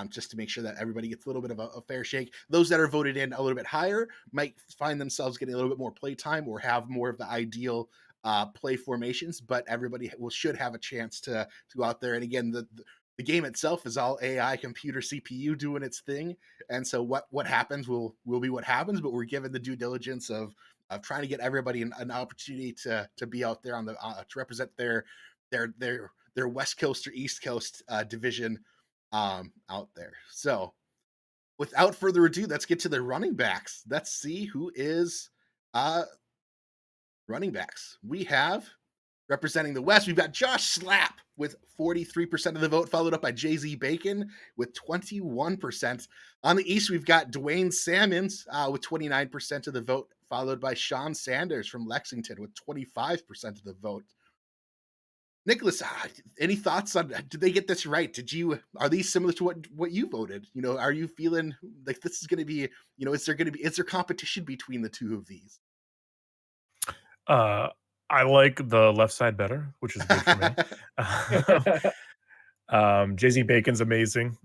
just to make sure that everybody gets a little bit of a fair shake. Those that are voted in a little bit higher might find themselves getting a little bit more play time or have more of the ideal play formations, but everybody should have a chance to go out there. And again, the game itself is all AI, computer, CPU doing its thing, and so what happens will be what happens. But we're given the due diligence of trying to get everybody an opportunity to be out there on the to represent their West Coast or East Coast division out there. So without further ado, let's get to the running backs. Let's see who is uh running backs. We have representing the West, we've got Josh Slap with 43% of the vote, followed up by Jay-Z Bacon with 21%. On the East, we've got Dwayne Salmons with 29% of the vote, followed by Sean Sanders from Lexington with 25% of the vote. Nicholas, any thoughts on, did they get this right? Are these similar to what you voted? Are you feeling like this is going to be, is there competition between the two of these? Uh, I like the left side better, which is good for me. Jay-Z Bacon's amazing.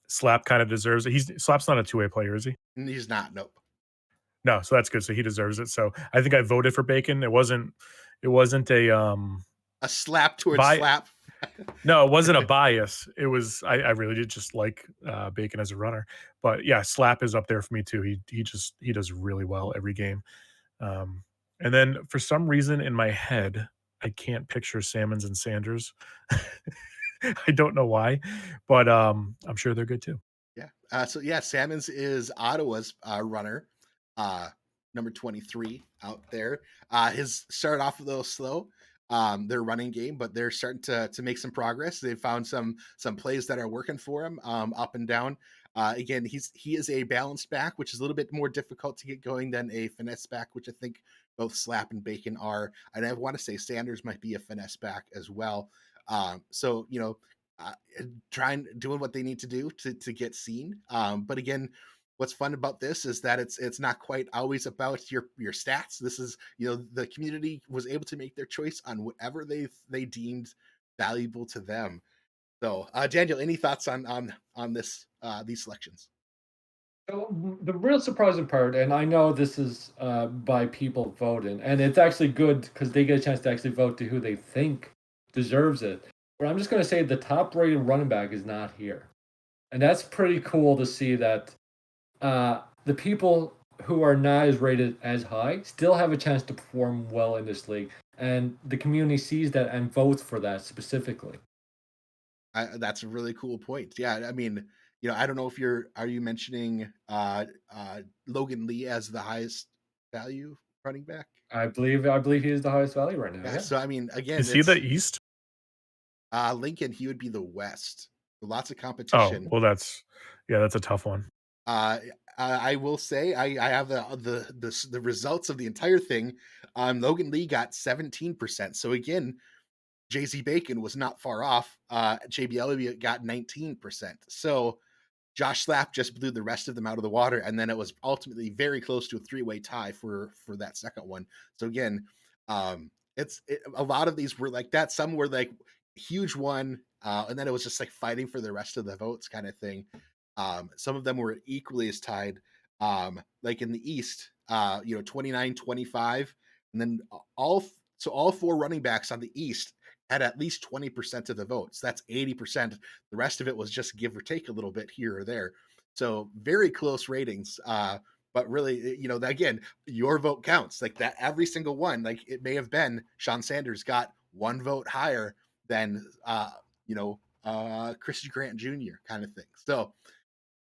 Slap kind of deserves it. Slap's not a two-way player, is he? He's not, nope. No, so that's good. So he deserves it. So I think I voted for Bacon. It wasn't a A slap towards by slap. no, it wasn't a bias. It was I really did just like Bacon as a runner. But yeah, Slap is up there for me too. He does really well every game. Um, and then for some reason in my head, I can't picture Salmons and Sanders. I don't know why, but I'm sure they're good too. Yeah. So yeah, Salmons is Ottawa's runner, uh, number 23 out there. His started off a little slow, their running game, but they're starting to make some progress. They've found some plays that are working for him, up and down. Again, he is a balanced back, which is a little bit more difficult to get going than a finesse back, which I think both Slap and Bacon are. And I want to say Sanders might be a finesse back as well. So uh, trying doing what they need to do to get seen. But again, what's fun about this is that it's not quite always about your stats. This is the community was able to make their choice on whatever they deemed valuable to them. So, Daniel, any thoughts on this these selections? So, the real surprising part, and I know this is by people voting, and it's actually good because they get a chance to actually vote to who they think deserves it. But I'm just going to say the top rated running back is not here. And that's pretty cool to see that the people who are not as rated as high still have a chance to perform well in this league. And the community sees that and votes for that specifically. That's a really cool point. Yeah, I mean, I don't know if are you mentioning Logan Lee as the highest value running back? I believe he is the highest value right now. Yeah, Yeah. so I mean, again, Is he the it's East? Lincoln. He would be the West. Lots of Oh, competition. well, that's a tough one. Uh, I will say I have the results of the entire thing. Logan Lee got 17%. So again, JZ Bacon was not far off. JB Elliott got 19%. So Josh Slap just blew the rest of them out of the water, and then it was ultimately very close to a three-way tie for that second one. So again, a lot of these were like that. Some were like huge one, and then it was just like fighting for the rest of the votes kind of thing. Some of them were equally as tied. Like in the East, 29-25, and then all four running backs on the East had at least 20% of the votes. That's 80%. The rest of it was just give or take a little bit here or there. So very close ratings. But really, again, your vote counts. Like that, every single one. Like it may have been Sean Sanders got one vote higher than Christy Grant Jr. kind of thing. So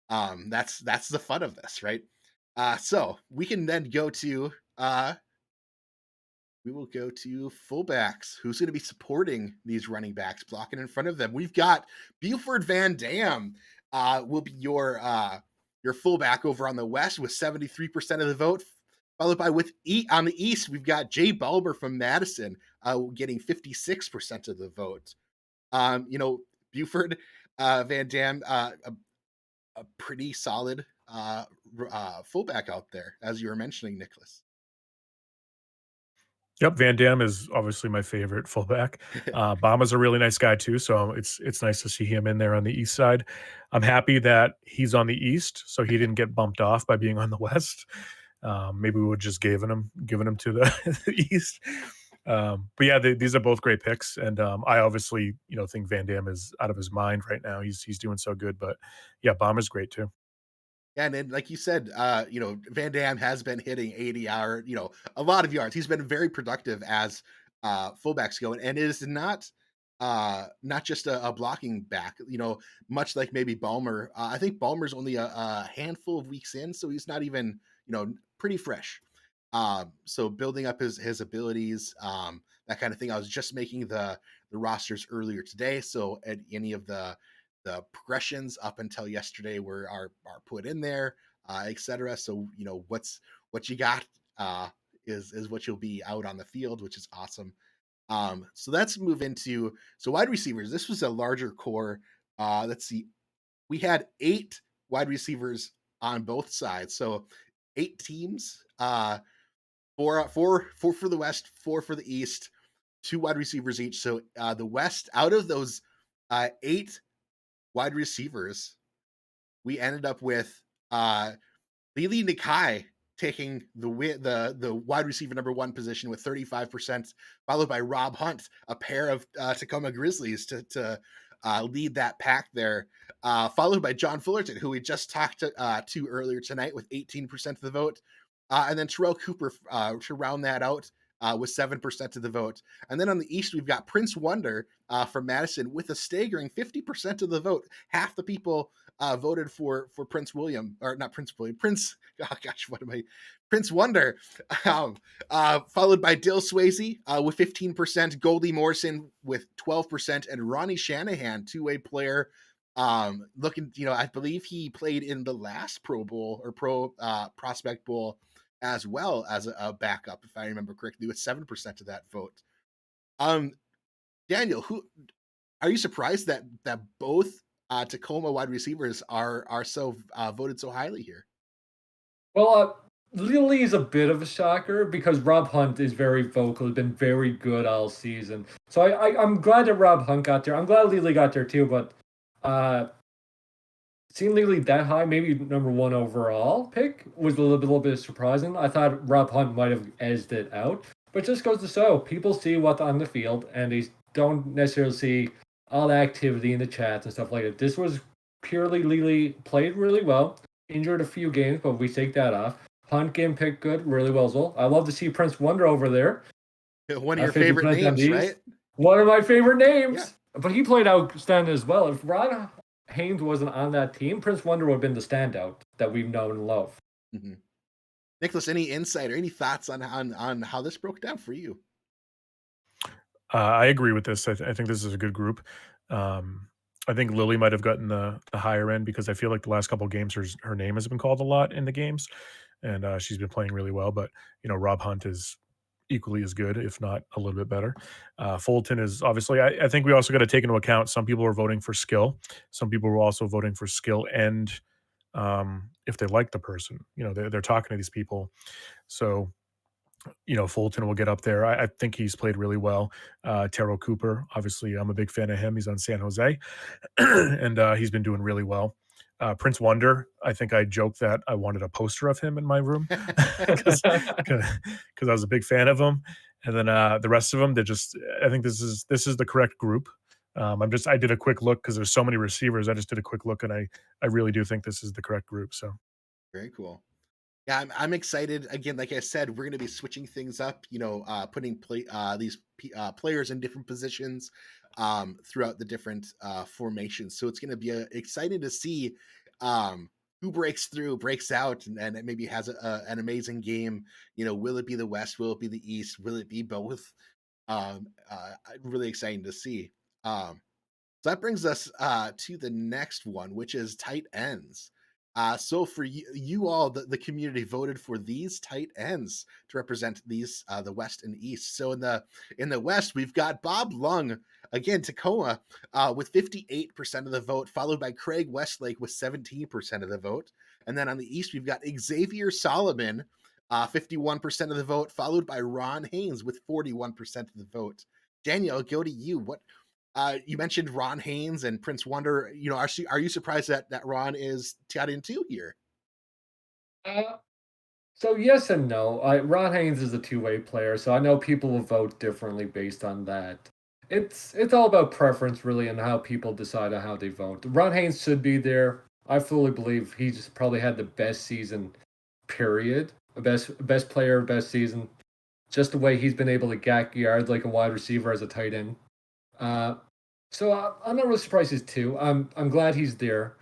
that's the fun of this, right? So we can then go to we will go to fullbacks. Who's going to be supporting these running backs, blocking in front of them? We've got Buford Van Dam will be your fullback over on the West with 73% of the vote. Followed by on the East, we've got Jay Balber from Madison getting 56% of the vote. Buford Van Dam, a pretty solid fullback out there, as you were mentioning, Nicholas. Yep, Van Dam is obviously my favorite fullback. Bama's a really nice guy too, so it's nice to see him in there on the east side. I'm happy that he's on the east, so he didn't get bumped off by being on the west. Maybe we would just given him to the, the east. But yeah, these are both great picks, and I obviously think Van Dam is out of his mind right now. He's doing so good, but yeah, Bama's great too. Yeah, and then like you said, Van Dam has been hitting 80 hour, a lot of yards. He's been very productive as fullbacks go, and it is not just a blocking back, much like maybe Balmer. I think Balmer's only a handful of weeks in, so he's not even, pretty fresh. So building up his abilities, that kind of thing. I was just making the rosters earlier today, so at any of the progressions up until yesterday are put in there, etc. So what you got is what you'll be out on the field, which is awesome. So let's move into wide receivers. This was a larger core. Let's see, we had 8 wide receivers on both sides, so 8 teams. Four for the West, 4 for the East, 2 wide receivers each. So the West, out of those 8 wide receivers, we ended up with Lily Nikai taking the wide receiver number 1 position with 35%, followed by Rob Hunt, a pair of Tacoma Grizzlies to lead that pack there, followed by John Fullerton, who we just talked to earlier tonight with 18% of the vote, and then Terrell Cooper to round that out with 7% of the vote. And then on the East, we've got Prince Wonder from Madison with a staggering 50% of the vote. Half the people voted for Prince William, or not Prince William, Prince. Oh gosh, what am I? Prince Wonder, followed by Dill Swayze with 15%, Goldie Morrison with 12%, and Ronnie Shanahan, two-way player. Looking, I believe he played in the last Pro Bowl or Pro Prospect Bowl as well as a backup, if I remember correctly, with 7% of that vote. Um, Daniel, who are you surprised that both Tacoma wide receivers are so voted so highly here? Well, Lily is a bit of a shocker because Rob Hunt is very vocal, has been very good all season. So I'm glad that Rob Hunt got there. I'm glad Lily got there too, but seeing Lily that high, maybe number 1 overall pick, was little bit surprising. I thought Rob Hunt might have edged it out, but just goes to show people see what's on the field and they don't necessarily see all the activity in the chats and stuff like that. This was purely Lily played really well, injured a few games, but we take that off. Hunt game picked good, really well as well. I love to see Prince Wonder over there One of at your favorite 50% on names, these. right? One of my favorite Yeah. names. But he played outstanding as well. If Ron Haynes wasn't on that team, Prince Wonder would have been the standout that we've known and loved. Mm-hmm. Nicholas, any insight or any thoughts on how this broke down for you? I agree with this. I think this is a good group. Um, I think Lily might have gotten the higher end because I feel like the last couple of games her name has been called a lot in the games, and she's been playing really well. But Rob Hunt is equally as good, if not a little bit better. Fulton is obviously. I think we also got to take into account some people are voting for skill. Some people were also voting for skill and if they like the person. They're talking to these people, so Fulton will get up there. I think he's played really well. Terrell Cooper, obviously, I'm a big fan of him. He's on San Jose, and he's been doing really well. Prince Wonder, I think I joked that I wanted a poster of him in my room because I was a big fan of him. And then the rest of them, they're just. I think this is the correct group. I did a quick look because there's so many receivers. I just did a quick look, and I really do think this is the correct group. So Very cool. Yeah, I'm excited. Again, like I said, we're going to be switching things up. Putting players in different positions throughout the different formations. So it's going to be exciting to see who breaks through, breaks out, and it maybe has an amazing game. Will it be the West? Will it be the East? Will it be both? Really exciting to see. So that brings us to the next one, which is tight ends. So for you all, the community voted for these tight ends to represent these the West and East. So in the West, we've got Bob Lung, again Tacoma, with 58% of the vote, followed by Craig Westlake with 17% of the vote. And then on the East, we've got Xavier Solomon 51% of the vote, followed by Ron Haynes with 41% of the vote. Daniel, I'll go to you. What you mentioned Ron Haynes and Prince Wonder. Are you surprised that Ron is tied in two here? Uh, so yes and no. Ron Haynes is a two-way player, so I know people will vote differently based on that. It's all about preference, really, and how people decide on how they vote. Ron Haynes should be there. I fully believe he's probably had the best season, period. The best player, best season. Just the way he's been able to gack yards like a wide receiver as a tight end. Uh, I'm not really surprised he's two. I'm glad he's there.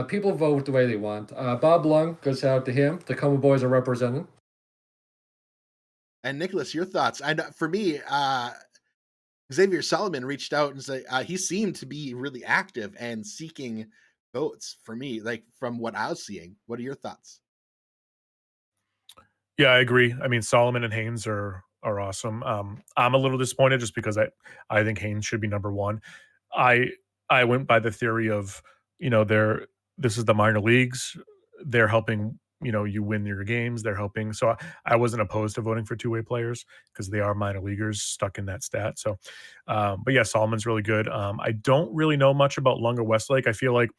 People vote the way they want. Bob Lung, good shout out to him. The Como Boys are representing. And Nicholas, your thoughts? I know for me, Xavier Solomon reached out and said he seemed to be really active and seeking votes for me, like from what I was seeing. What are your thoughts? Yeah, I agree. I mean, Solomon and Haynes are awesome. I'm a little disappointed just because I think Haynes should be number one. I I went by the theory of, they're this is the minor leagues. They're helping, you win your games. They're helping. So I wasn't opposed to voting for two-way players because they are minor leaguers stuck in that stat. So, but yeah, Solomon's really good. I don't really know much about Lung or Westlake. I feel like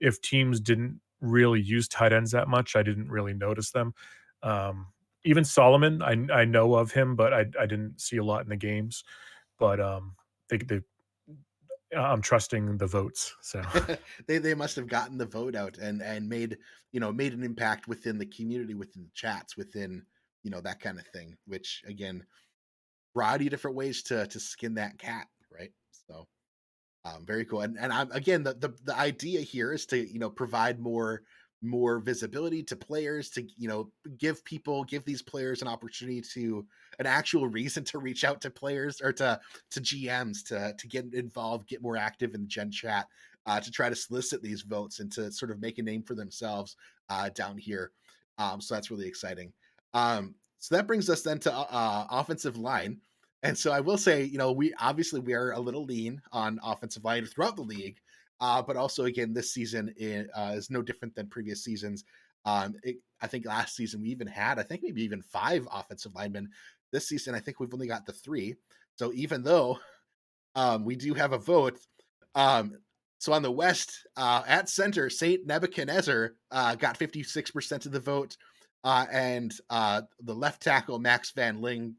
if teams didn't really use tight ends that much, I didn't really notice them. Um, Even Solomon, I know of him, but I didn't see a lot in the games. But they I'm trusting the votes. So They must have gotten the vote out and made made an impact within the community, within the chats, within that kind of thing. Which again, variety of different ways to skin that cat, right? So very cool. And I'm again the idea here is to provide more visibility to players, to give these players an opportunity to an actual reason to reach out to players or to GMs to get involved, get more active in the Gen Chat, to try to solicit these votes and to sort of make a name for themselves down here. So that's really exciting. So that brings us then to offensive line. And so I will say, we are a little lean on offensive line throughout the league, but also again this season is no different than previous seasons. I think last season we even had, I think maybe even five offensive linemen. This season, I think we've only got the three. So even though we do have a vote. Um, so on the West, at center, Saint Nebuchadnezzar got 56% of the vote, and the left tackle Max Van Ling.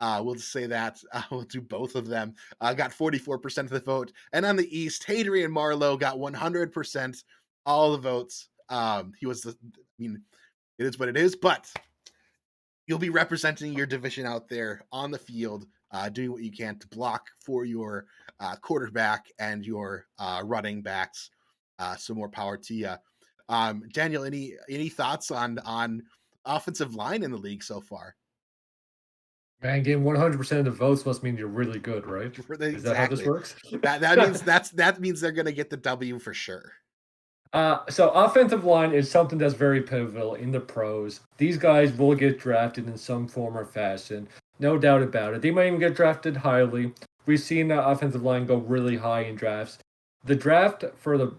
We'll just say that we'll do both of them. Got 44% of the vote, and on the East, Hadrian Marlowe got 100%, all the votes. He was I mean, it is what it is, but you'll be representing your division out there on the field, doing what you can to block for your quarterback and your running backs. So more power to you, Daniel. Any thoughts on offensive line in the league so far? Man, getting 100% of the votes must mean you're really good, right? Is that how this Exactly. works? That means they're going to get the W for sure. So offensive line is something that's very pivotal in the pros. These guys will get drafted in some form or fashion, no doubt about it. They might even get drafted highly. We've seen the offensive line go really high in drafts. The draft for the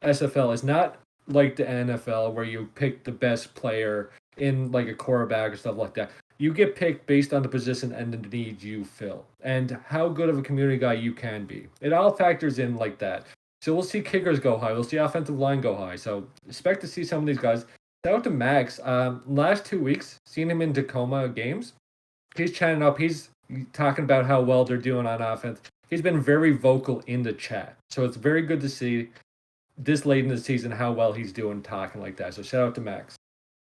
SFL is not like the NFL where you pick the best player in like a quarterback or stuff like that. You get picked based on the position and the need you fill and how good of a community guy you can be. It all factors in like that. So we'll see kickers go high. We'll see offensive line go high. So expect to see some of these guys. Shout out to Max. Last 2 weeks, seen him in Tacoma games. He's chatting up. He's talking about how well they're doing on offense. He's been very vocal in the chat. So it's very good to see this late in the season how well he's doing talking like that. So shout out to Max.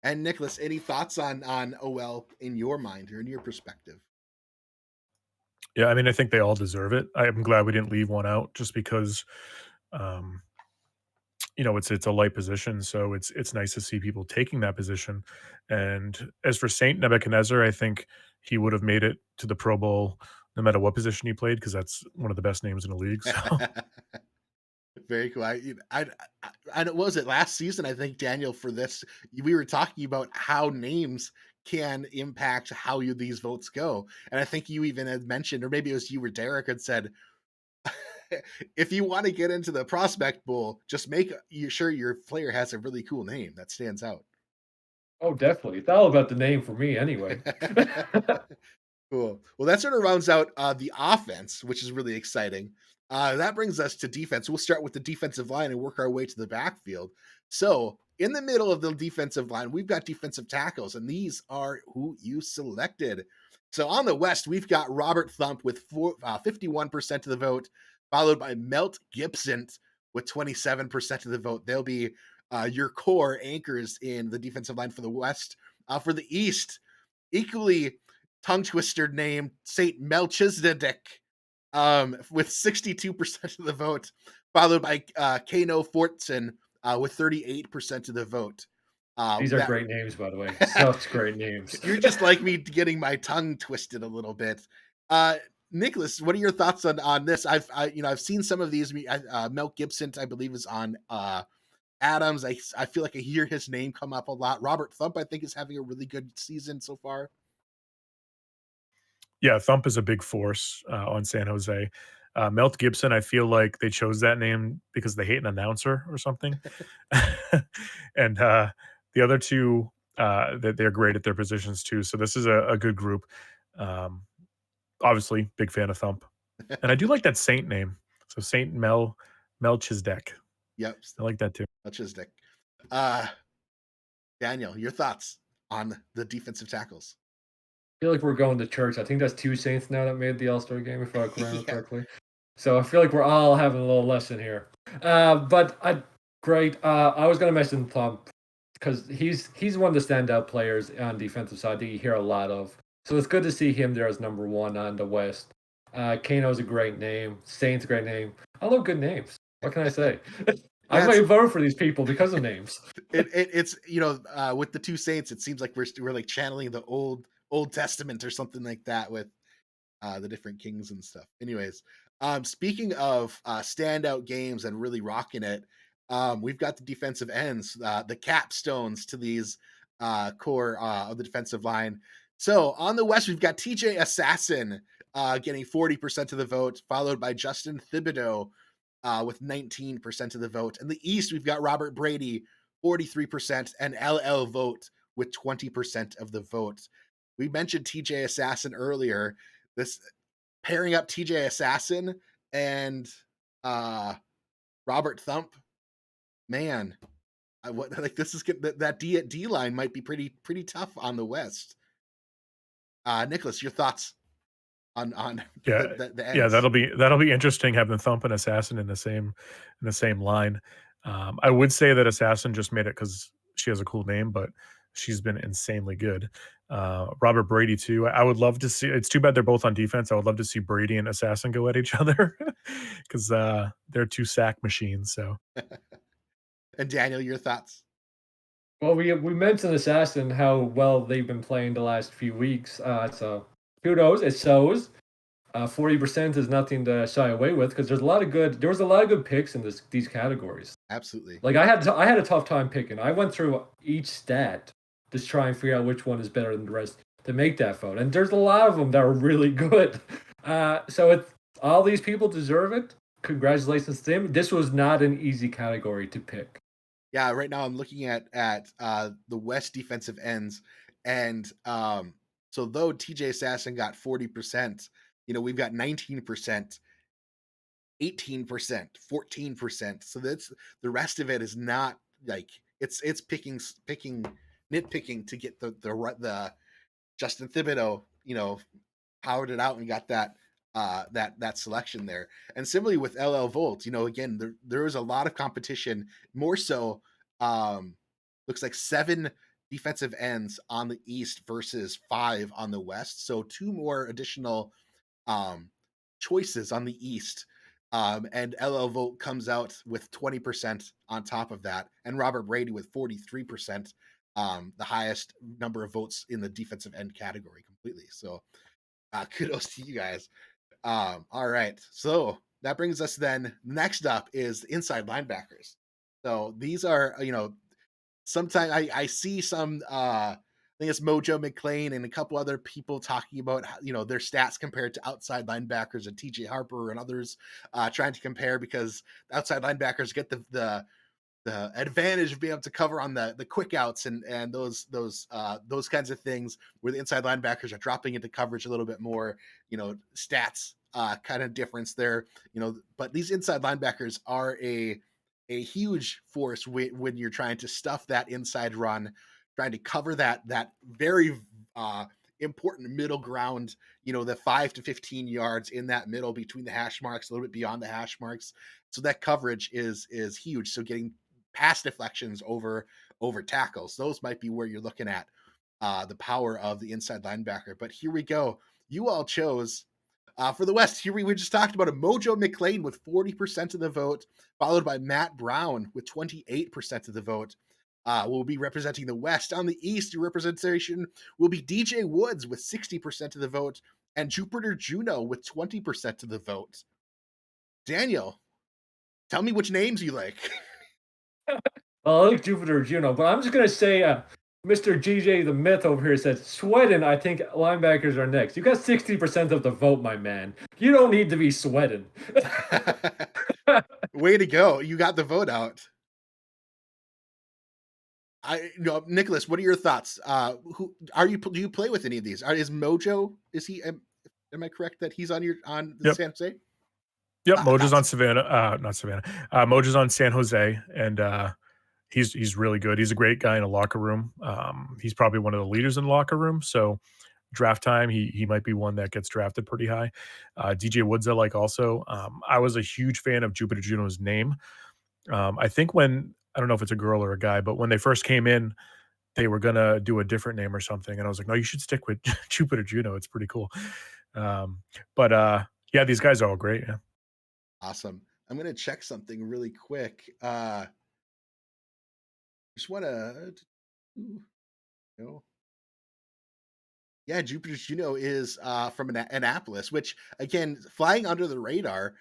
And Nicholas, any thoughts on OL in your mind or in your perspective? yeah, I mean, I think they all deserve it. I'm glad we didn't leave one out just because, um, it's a light position, so it's nice to see people taking that position. And as for Saint Nebuchadnezzar, I think he would have made it to the Pro Bowl no matter what position he played because that's one of the best names in the league. So Very cool. I what was it last season? I think Daniel for this we were talking about how names can impact how these votes go, and I think you even had mentioned, or maybe it was you or Derek had said, if you want to get into the prospect bowl, just make you sure your player has a really cool name that stands out. Oh, definitely. It's all about the name for me anyway. Cool. Well, that sort of rounds out the offense, which is really exciting. That brings us to defense. We'll start with the defensive line and work our way to the backfield. So, in the middle of the defensive line, we've got defensive tackles, and these are who you selected. So, on the West, we've got Robert Thump with 51% of the vote, followed by Melt Gibson with 27% of the vote. They'll be your core anchors in the defensive line for the West. For the East, equally tongue twister name Saint Melchizedek, with 62% of the vote, followed by Kano Fortson with 38% of the vote. These are That great names, by the way. Such great names. you're just like me getting my tongue twisted a little bit. Uh, Nicholas, what are your thoughts on this? I've seen some of these. Mel Gibson, I believe, is on Adams. I feel like I hear his name come up a lot. Robert Thump, I think, is having a really good season so far. Yeah, Thump is a big force on San Jose. Melt Gibson, I feel like they chose that name because they hate an announcer or something. And the other two, that they're great at their positions too. So this is a good group. Um, Obviously, big fan of Thump, and I do like that Saint name. So Saint Melchizedek. Yep, I like that too. Melchizedek. Uh, Daniel, your thoughts on the defensive tackles? Feel like we're going to church. I think that's 2 Saints now that made the All-Star game, if I remember Yeah. correctly. So I feel like we're all having a little lesson here. But I great. I was gonna mention Thump because he's one of the standout players on defensive side that you hear a lot of. So it's good to see him there as number one on the West. Kano's a great name. Saint's a great name. I love good names. What can I say? I Yeah, might vote for these people because of names. it's with the two saints, it seems like we're like channeling the Old Testament or something like that with the different kings and stuff. Anyways, speaking of standout games and really rocking it, we've got the defensive ends, the capstones to these core of the defensive line. So on the West, we've got TJ Assassin getting 40% of the vote, followed by Justin Thibodeau with 19% of the vote. In the East, we've got Robert Brady, 43%, and LL Vote with 20% of the vote. We mentioned TJ Assassin earlier. This pairing up TJ Assassin and uh, Robert Thump, man, what like this is that D line might be pretty tough on the West. Nicholas, your thoughts on Yeah, the yeah, ends? that'll be interesting having Thump and Assassin in the same line. I would say that Assassin just made it because she has a cool name, but she's been insanely good. Robert Brady too. I would love to see. It's too bad they're both on defense. I would love to see Brady and Assassin go at each other because they're two sack machines. So And Daniel, your thoughts? Well, we mentioned Assassin, how well they've been playing the last few weeks. So kudos, it shows. 40% is nothing to shy away with because there was a lot of good picks in these categories. Absolutely. Like I had a tough time picking. I went through each stat to try and figure out which one is better than the rest to make that vote. And there's a lot of them that are really good. So it's all these people deserve it. Congratulations to them. This was not an easy category to pick. Yeah, right now I'm looking at the West defensive ends, and so though TJ Assassin got 40%, we've got 19%, 18%, 14%. So that's the rest of it is not like it's picking nitpicking to get the Justin Thibodeau, powered it out and got that selection there. And similarly with LL Volt, again, there was a lot of competition, more so um looks like 7 defensive ends on the East versus 5 on the West. So two more additional um choices on the East. And LL Volt comes out with 20% on top of that, and Robert Brady with 43%, the highest number of votes in the defensive end category completely. So kudos to you guys. All right. So that brings us then next up is the inside linebackers. So these are, sometimes I see some I think it's Mojo McClain and a couple other people talking about their stats compared to outside linebackers and TJ Harper and others trying to compare because outside linebackers get the the advantage of being able to cover on the quick outs and those kinds of things where the inside linebackers are dropping into coverage a little bit more, stats kind of difference there, but these inside linebackers are a huge force when you're trying to stuff that inside run, trying to cover that very uh important middle ground, the 5 to 15 yards in that middle between the hash marks, a little bit beyond the hash marks. So that coverage is huge. So getting pass deflections over tackles, those might be where you're looking at the power of the inside linebacker. But here we go. You all chose for the West. Here we just talked about a Mojo McLean with 40% of the vote, followed by Matt Brown with 28% of the vote. Will be representing the West. On the East, your representation will be DJ Woods with 60% of the vote and Jupiter Juno with 20% of the vote. Daniel, tell me which names you like. Well, I like Jupiter Juno, but I'm just gonna say, Mr. GJ the Myth over here said sweating. I think linebackers are next. You got 60% of the vote, my man. You don't need to be sweating. Way to go! You got the vote out. Nicholas, what are your thoughts? Who are you? Do you play with any of these? Is Mojo? Is he? Am I correct that he's on the Yep. San Jose? Yep. I Mojo's thought on so. Savannah. Not Savannah. Mojo's on San Jose, and he's really good. He's a great guy in a locker room. He's probably one of the leaders in the locker room. So draft time, he might be one that gets drafted pretty high. DJ Woods, I like also. I was a huge fan of Jupiter Juno's name. I think when I don't know if it's a girl or a guy, but when they first came in, they were gonna do a different name or something, and I was like, no, you should stick with Jupiter Juno. It's pretty cool. But yeah, these guys are all great. Yeah. Awesome. I'm gonna check something really quick. Just wanna, you know, yeah, Jupiter Juno is from Annapolis, which again, flying under the radar.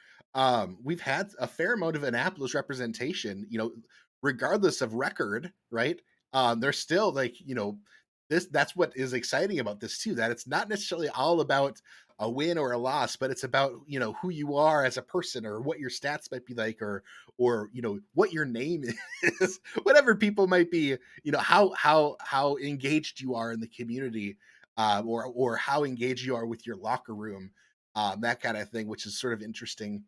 We've had a fair amount of Annapolis representation, regardless of record, right? They're still like, that's what is exciting about this too, that it's not necessarily all about a win or a loss, but it's about, who you are as a person or what your stats might be like, or what your name is, whatever people might be, how engaged you are in the community, or how engaged you are with your locker room, that kind of thing, which is sort of interesting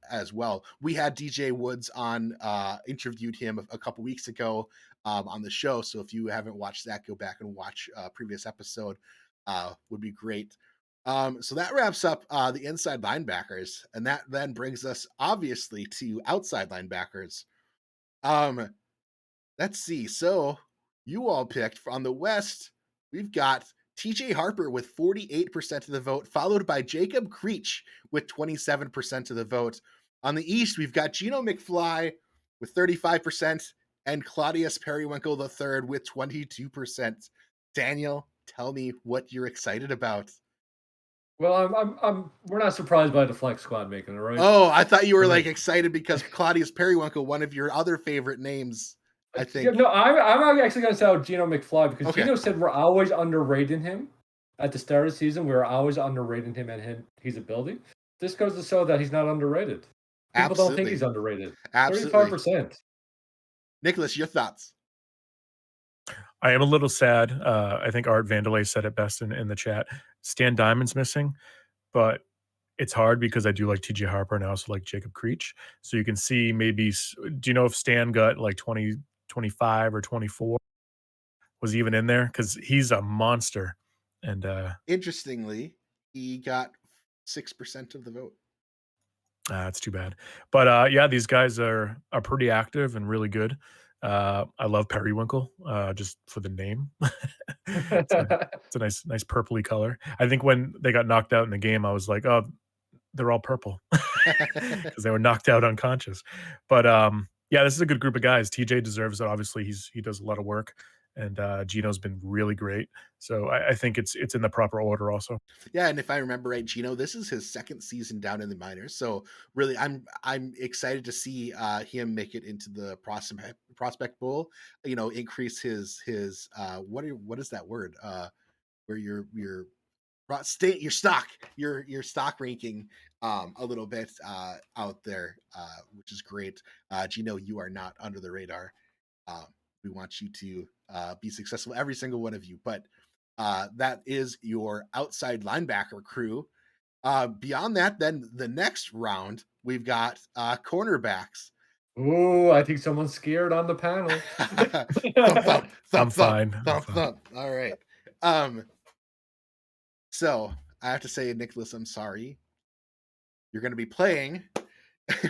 as well. We had DJ Woods on, interviewed him a couple weeks ago on the show. So if you haven't watched that, go back and watch a previous episode. Would be great. So that wraps up the inside linebackers, and that then brings us obviously to outside linebackers. Um, Let's see. So you all picked on the West. We've got TJ Harper with 48% of the vote, followed by Jacob Creech with 27% of the vote. On the East, we've got Geno McFly with 35% and Claudius Periwinkle III with 22%. Daniel, tell me what you're excited about. Well, we're not surprised by the flex squad making it, right? Oh, I thought you were We're like like, excited because Claudius Periwinkle, one of your other favorite names, I yeah, think. no, I'm actually going to say out Geno McFly because Okay, Geno said we're always underrating him at the start of the season. We were always underrating him and his ability. This goes to show that he's not underrated. People don't think he's absolutely. underrated. Absolutely. 35%. Nicholas, your thoughts? I am a little sad. I think Art Vandelay said it best in the chat. Stan Diamond's missing, but it's hard because I do like TJ Harper and I also like Jacob Creech. So you can see maybe, do you know if Stan got like 20, 25 or 24? Was he even in there? Because he's a monster. And Interestingly, he got 6% of the vote. it's too bad. But yeah, these guys are pretty active and really good. I love Periwinkle just for the name. It's a nice purpley color. I think when they got knocked out in the game, I was like, oh, they're all purple because they were knocked out unconscious. But yeah, this is a good group of guys. TJ deserves it. Obviously, he does a lot of work, and Gino's been really great. So I think it's in the proper order also. Yeah, and if I remember right, Gino, this is his second season down in the minors. So really, I'm excited to see him make it into the prospect bowl. Increase his what is that word? Where you're brought state your stock ranking a little bit out there, which is great. Gino, you are not under the radar. Um, we want you to be successful, every single one of you. But that is your outside linebacker crew. Beyond that, then the next round we've got cornerbacks. Ooh, I think someone's scared on the panel. Thump thump I'm thump thump fine. I'm thump fine. thump. All right. Um, so I have to say, Nicholas, I'm sorry. You're going to be playing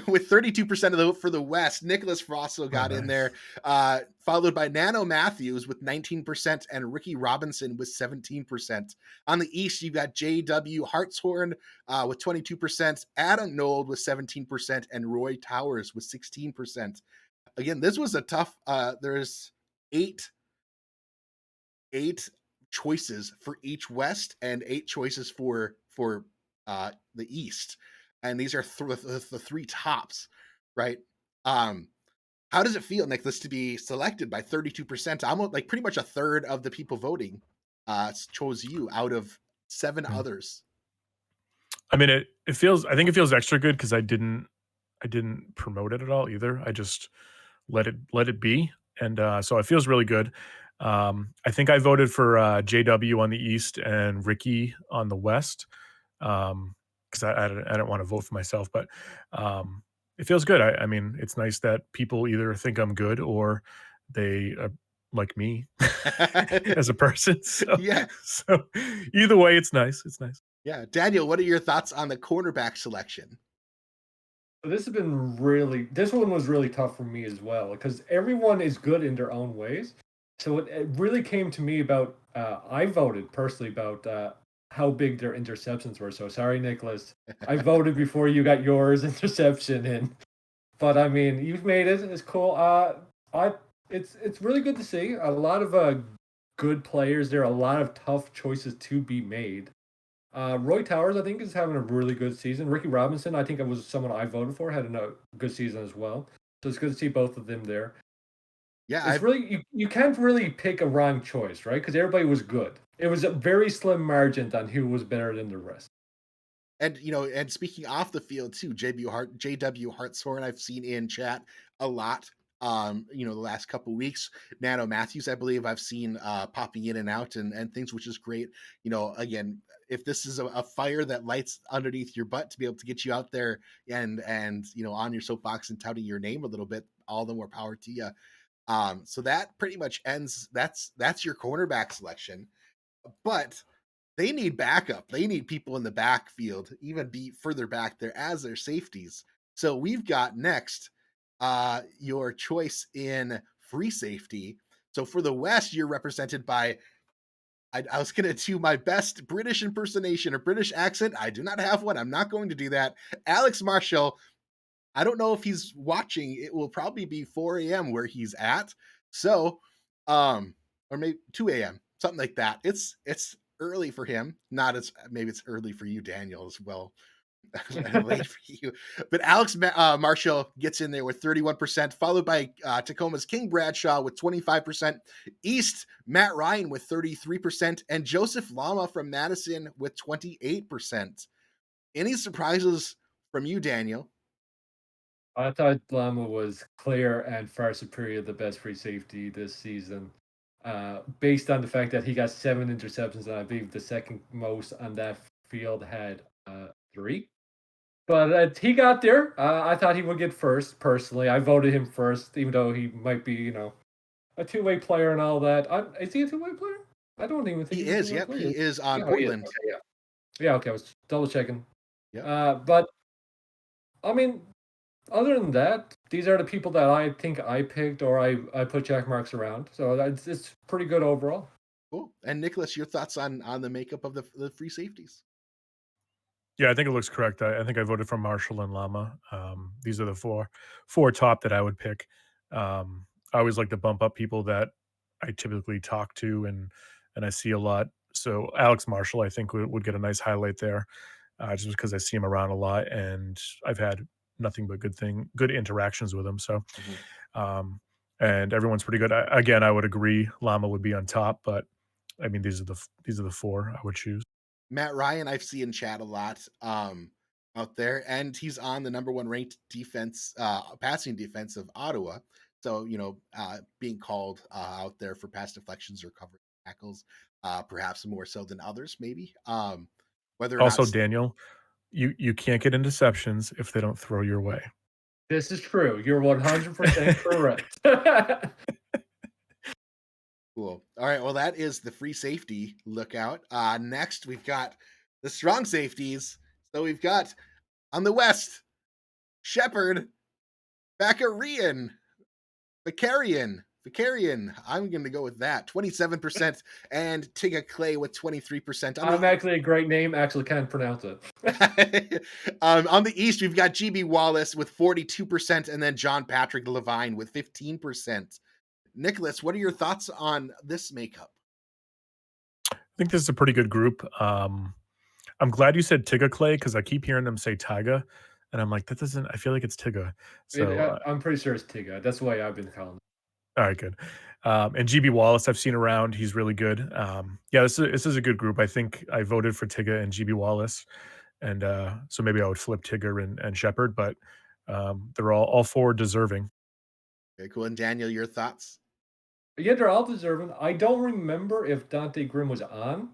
with 32% of the vote for the West. Nicholas Frosso Oh, got in nice. there, followed by Nano Matthews with 19% and Ricky Robinson with 17%. On the East, you got J.W. Hartshorn with 22%, Adam Nold with 17%, and Roy Towers with 16%. Again, this was a tough, there's eight choices for each West and 8 choices for the East, and these are the three tops, right? Um, how does it feel, Nicholas, to be selected by 32%? Almost like pretty much a third of the people voting chose you out of 7 Mm. others. I mean, it feels. I think it feels extra good because I didn't promote it at all either. I just let it be, and so it feels really good. I think I voted for JW on the East and Ricky on the West, because I didn't want to vote for myself, but it feels good. I mean, it's nice that people either think I'm good or they like me as a person. So, Yeah, so either way, it's nice. It's nice. yeah. Daniel, what are your thoughts on the cornerback selection? This one was really tough for me as well because everyone is good in their own ways. So it really came to me about I voted personally about how big their interceptions were. So sorry, Nicholas. I voted before you got yours interception in. But I mean, you've made it. It's cool. I it's really good to see a lot of good players. There are a lot of tough choices to be made. Roy Towers, I think, is having a really good season. Ricky Robinson, I think it was someone I voted for, had a good season as well. So it's good to see both of them there. Yeah, It's I've really you can't really pick a wrong choice, right? Because everybody was good. It was a very slim margin on who was better than the rest. And and speaking off the field too, JW Hartshorn, I've seen in chat a lot. The last couple weeks, Nano Matthews, I believe I've seen popping in and out and things, which is great. Again, if this is a fire that lights underneath your butt to be able to get you out there and on your soapbox and touting your name a little bit, all the more power to you. So that pretty much ends. That's your cornerback selection, but they need backup. They need people in the backfield, even be further back there as their safeties. So we've got next your choice in free safety. So for the West, you're represented by, I was going to do my best British impersonation or British accent. I do not have one. I'm not going to do that. Alex Marshall, I don't know if he's watching. It will probably be 4 a.m. where he's at. So, or maybe 2 a.m., something like that. It's early for him. Not as maybe it's early for you, Daniel, as well. Late for you. But Alex Marshall gets in there with 31%, followed by Tacoma's King Bradshaw with 25%, East Matt Ryan with 33%, and Joseph Lama from Madison with 28%. Any surprises from you, Daniel? I thought Lama was clear and far superior, the best free safety this season, based on the fact that he got 7 interceptions, and I believe the second most on that field had 3. But he got there. I thought he would get first. Personally, I voted him first, even though he might be, a two-way player and all that. Is he a two-way player? I don't even think He he's a is. two-way Yep, player. he is on Yeah, he is. Portland. Okay, yeah. Yeah, okay. I was double checking. Yep. But I mean, other than that, these are the people that I think I picked or I put check marks around. So it's pretty good overall. Cool. And Nicholas, your thoughts on the makeup of the free safeties? Yeah, I think it looks correct. I think I voted for Marshall and Lama. These are the four top that I would pick. I always like to bump up people that I typically talk to and I see a lot. So Alex Marshall, I think would get a nice highlight there, just because I see him around a lot and I've had nothing but good interactions with him. So, Mhm. um, and everyone's pretty good. Again, I would agree Lama would be on top, but I mean these are the four I would choose. Matt Ryan, I've seen in chat a lot out there, and he's on the number one ranked defense, passing defense of Ottawa. So, being called out there for pass deflections or covering tackles, perhaps more so than others, maybe. Whether or not Also, Daniel, you can't get interceptions if they don't throw your way. This is true. You're 100% correct. cool. All right. Well, that is the free safety lookout. Next, we've got the strong safeties. So we've got on the west, Shepard, Bakarian, Vicarian. I'm going to go with that. 27%, and Tiga Clay with 23%. I'm actually a great name. Actually, can't pronounce it. On the east, we've got GB Wallace with 42%, and then John Patrick Levine with 15%. Nicholas, what are your thoughts on this makeup? I think this is a pretty good group. I'm glad you said Tiga Clay because I keep hearing them say Tyga, and I'm like, that doesn't. I feel like it's Tiga. So I'm pretty sure it's Tiga. That's the way I've been calling it. all right, good. And GB Wallace, I've seen around. He's really good. Yeah, this is a good group. I think I voted for Tiga and GB Wallace, and so maybe I would flip Tigger and Shepard, but they're all four deserving. Okay, cool. And Daniel, your thoughts? Yeah, they're all deserving. I don't remember if Dante Grimm was on.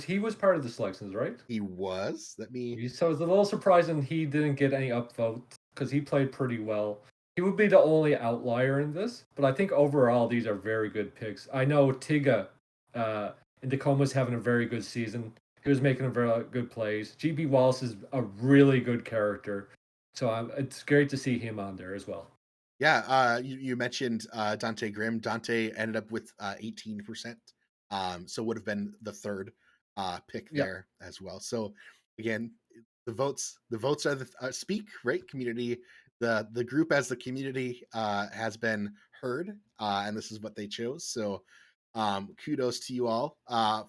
He was part of the selections, right? He was. So it's a little surprising he didn't get any upvote because he played pretty well. He would be the only outlier in this, but I think overall these are very good picks. I know Tiga in Tacoma's having a very good season. He was making very good plays. GB Wallace is a really good character, so it's great to see him on there as well. Yeah, you mentioned Dante Grimm. Dante ended up with 18%, so would have been the third pick there as well. So again, the votes are the speak, right? Community, the group as the community has been heard, and this is what they chose. So kudos to you all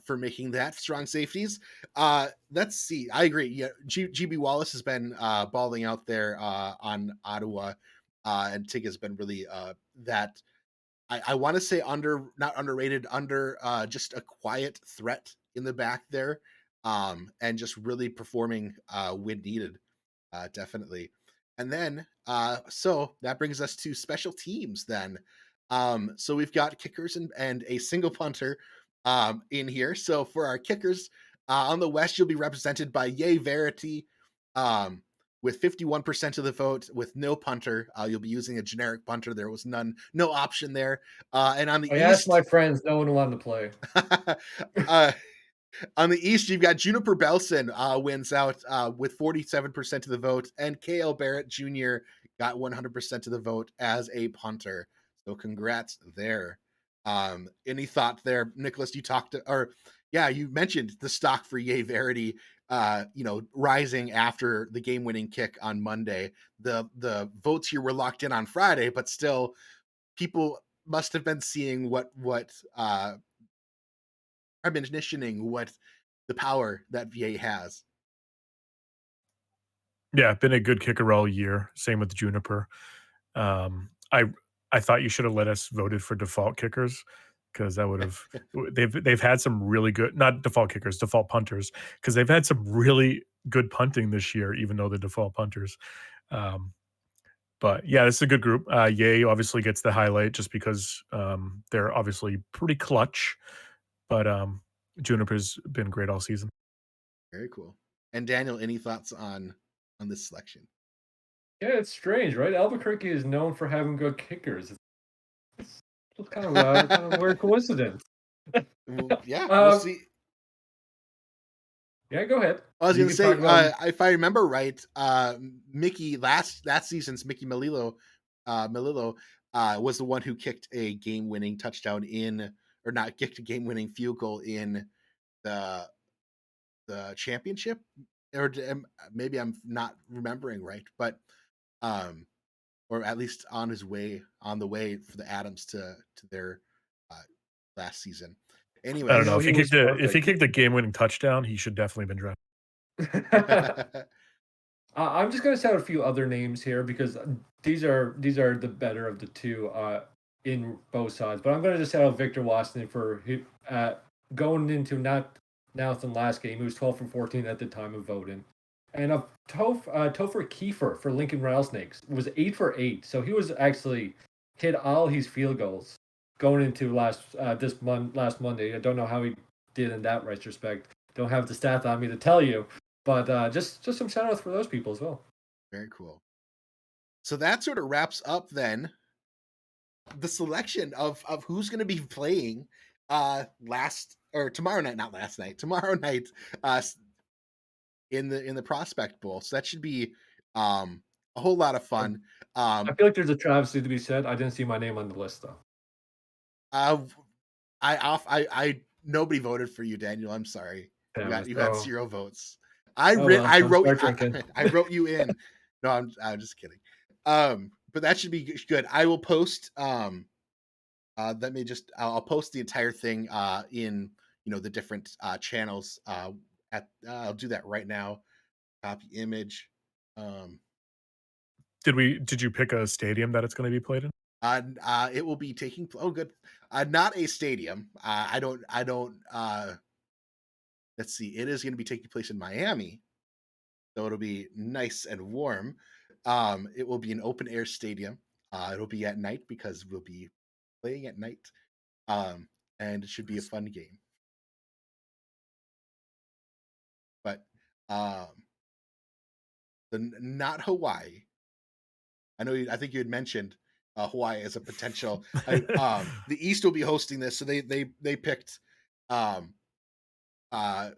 for making that. Strong safeties. Let's see. I agree. Yeah, GB Wallace has been balling out there on Ottawa. And Tig has been really that I want to say not underrated, just a quiet threat in the back there, and just really performing when needed, definitely. And then so that brings us to special teams then. So we've got kickers and a single punter in here. So for our kickers on the West, you'll be represented by Ye Verity. With 51% of the vote, with no punter. You'll be using a generic punter. There was no option there. And on the I East, asked my friends, no one wanted to play. On the East, you've got Juniper Belson wins out with 47% of the vote, and KL Barrett Jr. got 100% of the vote as a punter. So congrats there. Any thought there, Nicholas? You mentioned the stock for Ye Verity, rising after the game-winning kick on Monday. The votes here were locked in on Friday, but still, people must have been seeing what premonitioning what the power that VA has. Yeah, been a good kicker all year. Same with Juniper. Um, I I thought you should have let us voted for default kickers because that would have they've had some really good, not default kickers, default punters, because they've had some really good punting this year, even though they're default punters. Um, but yeah, it's a good group. Yay obviously gets the highlight just because they're obviously pretty clutch, but Juniper's been great all season. Very cool. And Daniel, any thoughts on this selection? Yeah, it's strange, right? Albuquerque is known for having good kickers. It's kind of a weird coincidence. Yeah, we'll see. Yeah, go ahead. I was You going to can say, talk about- if I remember right, Mickey last season's Mickey Melillo was the one who kicked a game-winning touchdown or not kicked a game-winning field goal in the championship, or maybe I'm not remembering right, but or at least on the way for the Adams to their last season. I don't Anyways, know if he was kicked a game winning touchdown, he should definitely been drafted. I'm just going to shout a few other names here because these are the better of the two in both sides. But I'm going to just shout out Victor Washington for going into not announced in last game. He was 12 from 14 at the time of voting. And Topher Kiefer for Lincoln Rattlesnakes was 8 for 8. So he was actually hit all his field goals going into last Monday. I don't know how he did in that retrospect. Don't have the stats on me to tell you, but just some shout outs for those people as well. Very cool. So that sort of wraps up then the selection of who's going to be playing last or tomorrow night, not last night, tomorrow night uh in the prospect bowl. So that should be a whole lot of fun. I um feel like there's a travesty to be said. I didn't see my name on the list though. uh I nobody voted for you, Daniel. I'm sorry. Damn it. You got Oh, 0 votes. oh well. I I'm wrote start drinking. I wrote you in. No, I'm just kidding. But that should be good. I will post let me just I'll post the entire thing in the different channels at I'll do that right now. Copy image. Um Did you pick a stadium that it's going to be played in? it will be taking oh good. Not a stadium. I don't let's see. It is going to be taking place in Miami. So it'll be nice and warm. It will be an open air stadium. It'll be at night because we'll be playing at night. And it should be a fun game. But not Hawaii. I think you had mentioned Hawaii as a potential. The East will be hosting this, so they picked um, uh,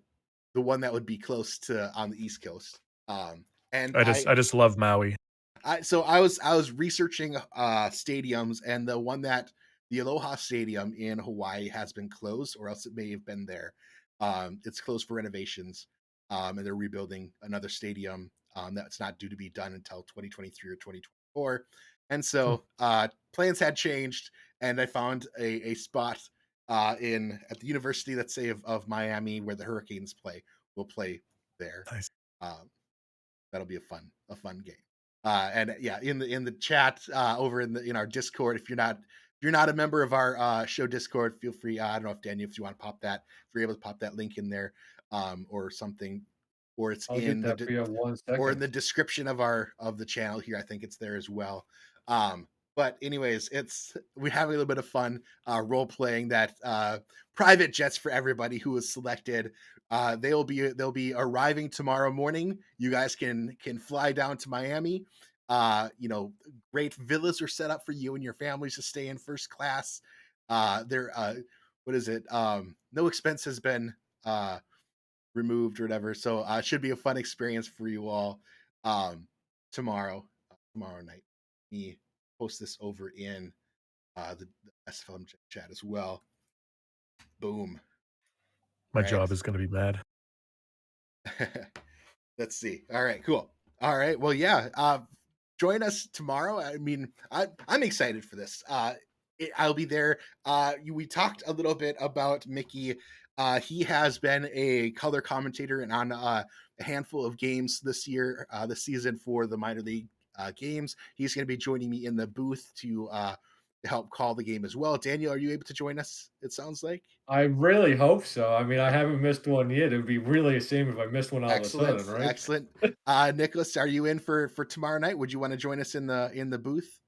the one that would be close to on the East Coast. And I just love Maui. I was researching stadiums, and the one that the Aloha Stadium in Hawaii has been closed, or else it may have been there. It's closed for renovations, and they're rebuilding another stadium that's not due to be done until 2023 or 2024. And Hmm, so plans had changed, and I found a spot in at the University, let's say of Miami, where the Hurricanes play. Will play there. nice. Um, that'll be a fun game. And yeah, in the chat over in our Discord, if you're not a member of our show Discord, feel free. I don't know if Daniel, if you want to pop that, if you're able to pop that link in there, or something, or it's I'll get that for you in one or in second. the description of the channel here. I think it's there as well. Um, but anyways, we're having a little bit of fun role playing that private jets for everybody who was selected. They'll be arriving tomorrow morning. You guys can fly down to Miami. Great villas are set up for you and your families to stay in first class. There, what is it? No expense has been removed or whatever. So it should be a fun experience for you all um, tomorrow night. Me post this over in the SFLm chat as well. Boom. My Right. job is going to be mad. Let's see. All right, cool. All right. Well, yeah. Join us tomorrow. I mean, I'm excited for this. I'll be there. We talked a little bit about Mickey. He has been a color commentator and on a handful of games this season for the minor league games. He's going to be joining me in the booth to help call the game as well. Daniel, are you able to join us? It sounds like. I really hope so. I mean, I haven't missed one yet. It would be really a shame if I missed one all of a Excellent, sudden, right? excellent. Nicholas, are you in for tomorrow night? Would you want to join us in the booth?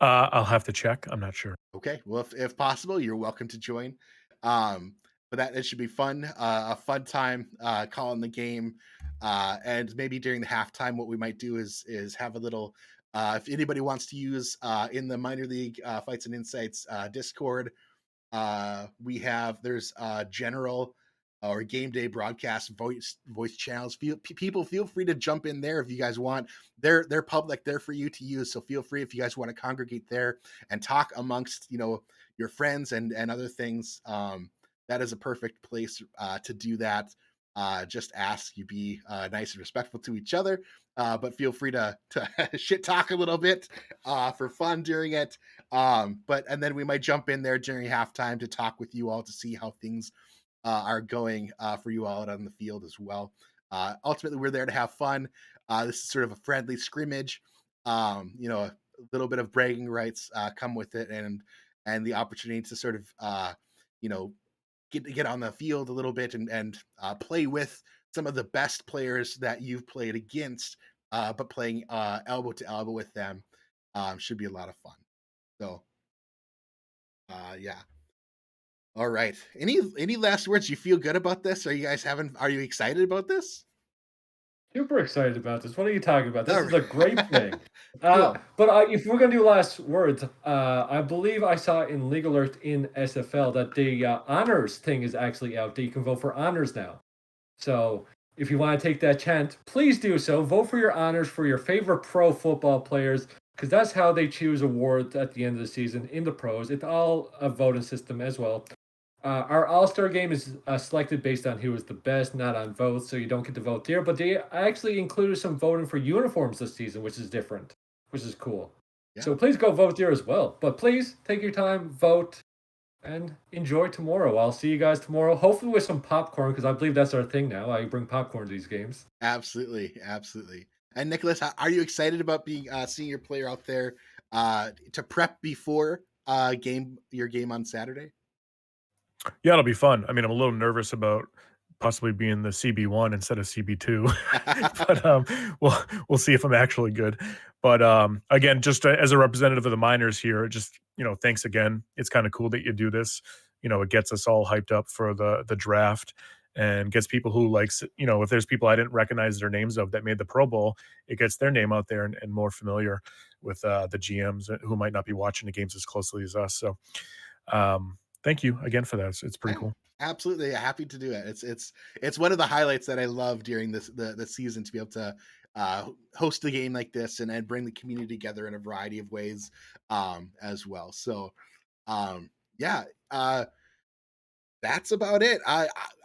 I'll have to check. I'm not sure. Okay, well, if possible, you're welcome to join. But that it should be fun, a fun time calling the game, and maybe during the halftime, what we might do is have a little. If anybody wants to use in the minor league fights and insights Discord, there's general or game day broadcast voice channels. People feel free to jump in there if you guys want. They're public. They're for you to use. So feel free if you guys want to congregate there and talk amongst your friends and other things. That is a perfect place to do that. Just ask you be nice and respectful to each other, but feel free to shit talk a little bit for fun during it. And then we might jump in there during halftime to talk with you all to see how things are going for you all out on the field as well. Ultimately, we're there to have fun. This is sort of a friendly scrimmage. A little bit of bragging rights come with it, and the opportunity to sort of, you know, get on the field a little bit and play with some of the best players that you've played against, but playing elbow to elbow with them should be a lot of fun. So, yeah. All right. Any last words? You feel good about this? Are you guys having? Are you excited about this? Super excited about this. What are you talking about? This All is a great right. thing. Cool. But if we're gonna do last words, I believe I saw in League Alert in SFL that the honors thing is actually out. That you can vote for honors now. So if you want to take that chance, please do so. Vote for your honors for your favorite pro football players, because that's how they choose awards at the end of the season in the pros. It's all a voting system as well. Our All Star game is selected based on who is the best, not on votes, so you don't get to vote there. But they actually included some voting for uniforms this season, which is different, which is cool. Yeah. So please go vote there as well. But please take your time, vote, and enjoy tomorrow. I'll see you guys tomorrow, hopefully with some popcorn, because I believe that's our thing now. I bring popcorn to these games. Absolutely. Absolutely. And Nicholas, are you excited about being seeing your player out there to prep before your game on Saturday? Yeah, it'll be fun. I mean, I'm a little nervous about possibly being the CB1 instead of CB2, but we'll see if I'm actually good. But again, just as a representative of the miners here, just thanks again. It's kind of cool that you do this. It gets us all hyped up for the draft and gets people who likes if there's people I didn't recognize their names of that made the Pro Bowl, it gets their name out there and more familiar with the GMs who might not be watching the games as closely as us. So thank you again for that. It's pretty Yeah, cool. absolutely. Happy to do it. It's one of the highlights that I love during the season to be able to host a game like this and bring the community together in a variety of ways as well. So yeah, that's about it.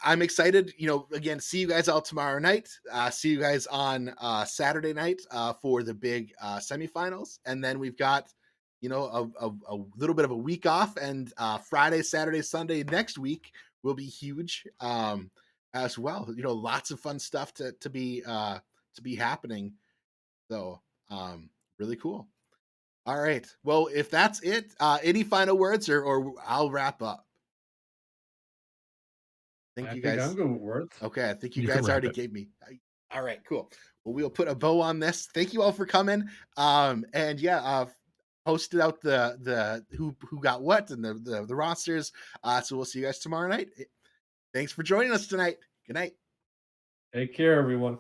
I'm excited. Again, see you guys all tomorrow night. See you guys on Saturday night for the big semifinals, and then we've got a little bit of a week off, and Friday, Saturday, Sunday next week will be huge as well. Lots of fun stuff to be happening. So really cool. All right. Well, if that's it, any final words or I'll wrap up. Thank I you think I'm guys. good with words. Okay, I think you You can guys wrap already it. gave me. All right, cool. Well, we'll put a bow on this. Thank you all for coming. And yeah, posted out the who got what and the rosters. So we'll see you guys tomorrow night. Thanks for joining us tonight. Good night. Take care, everyone.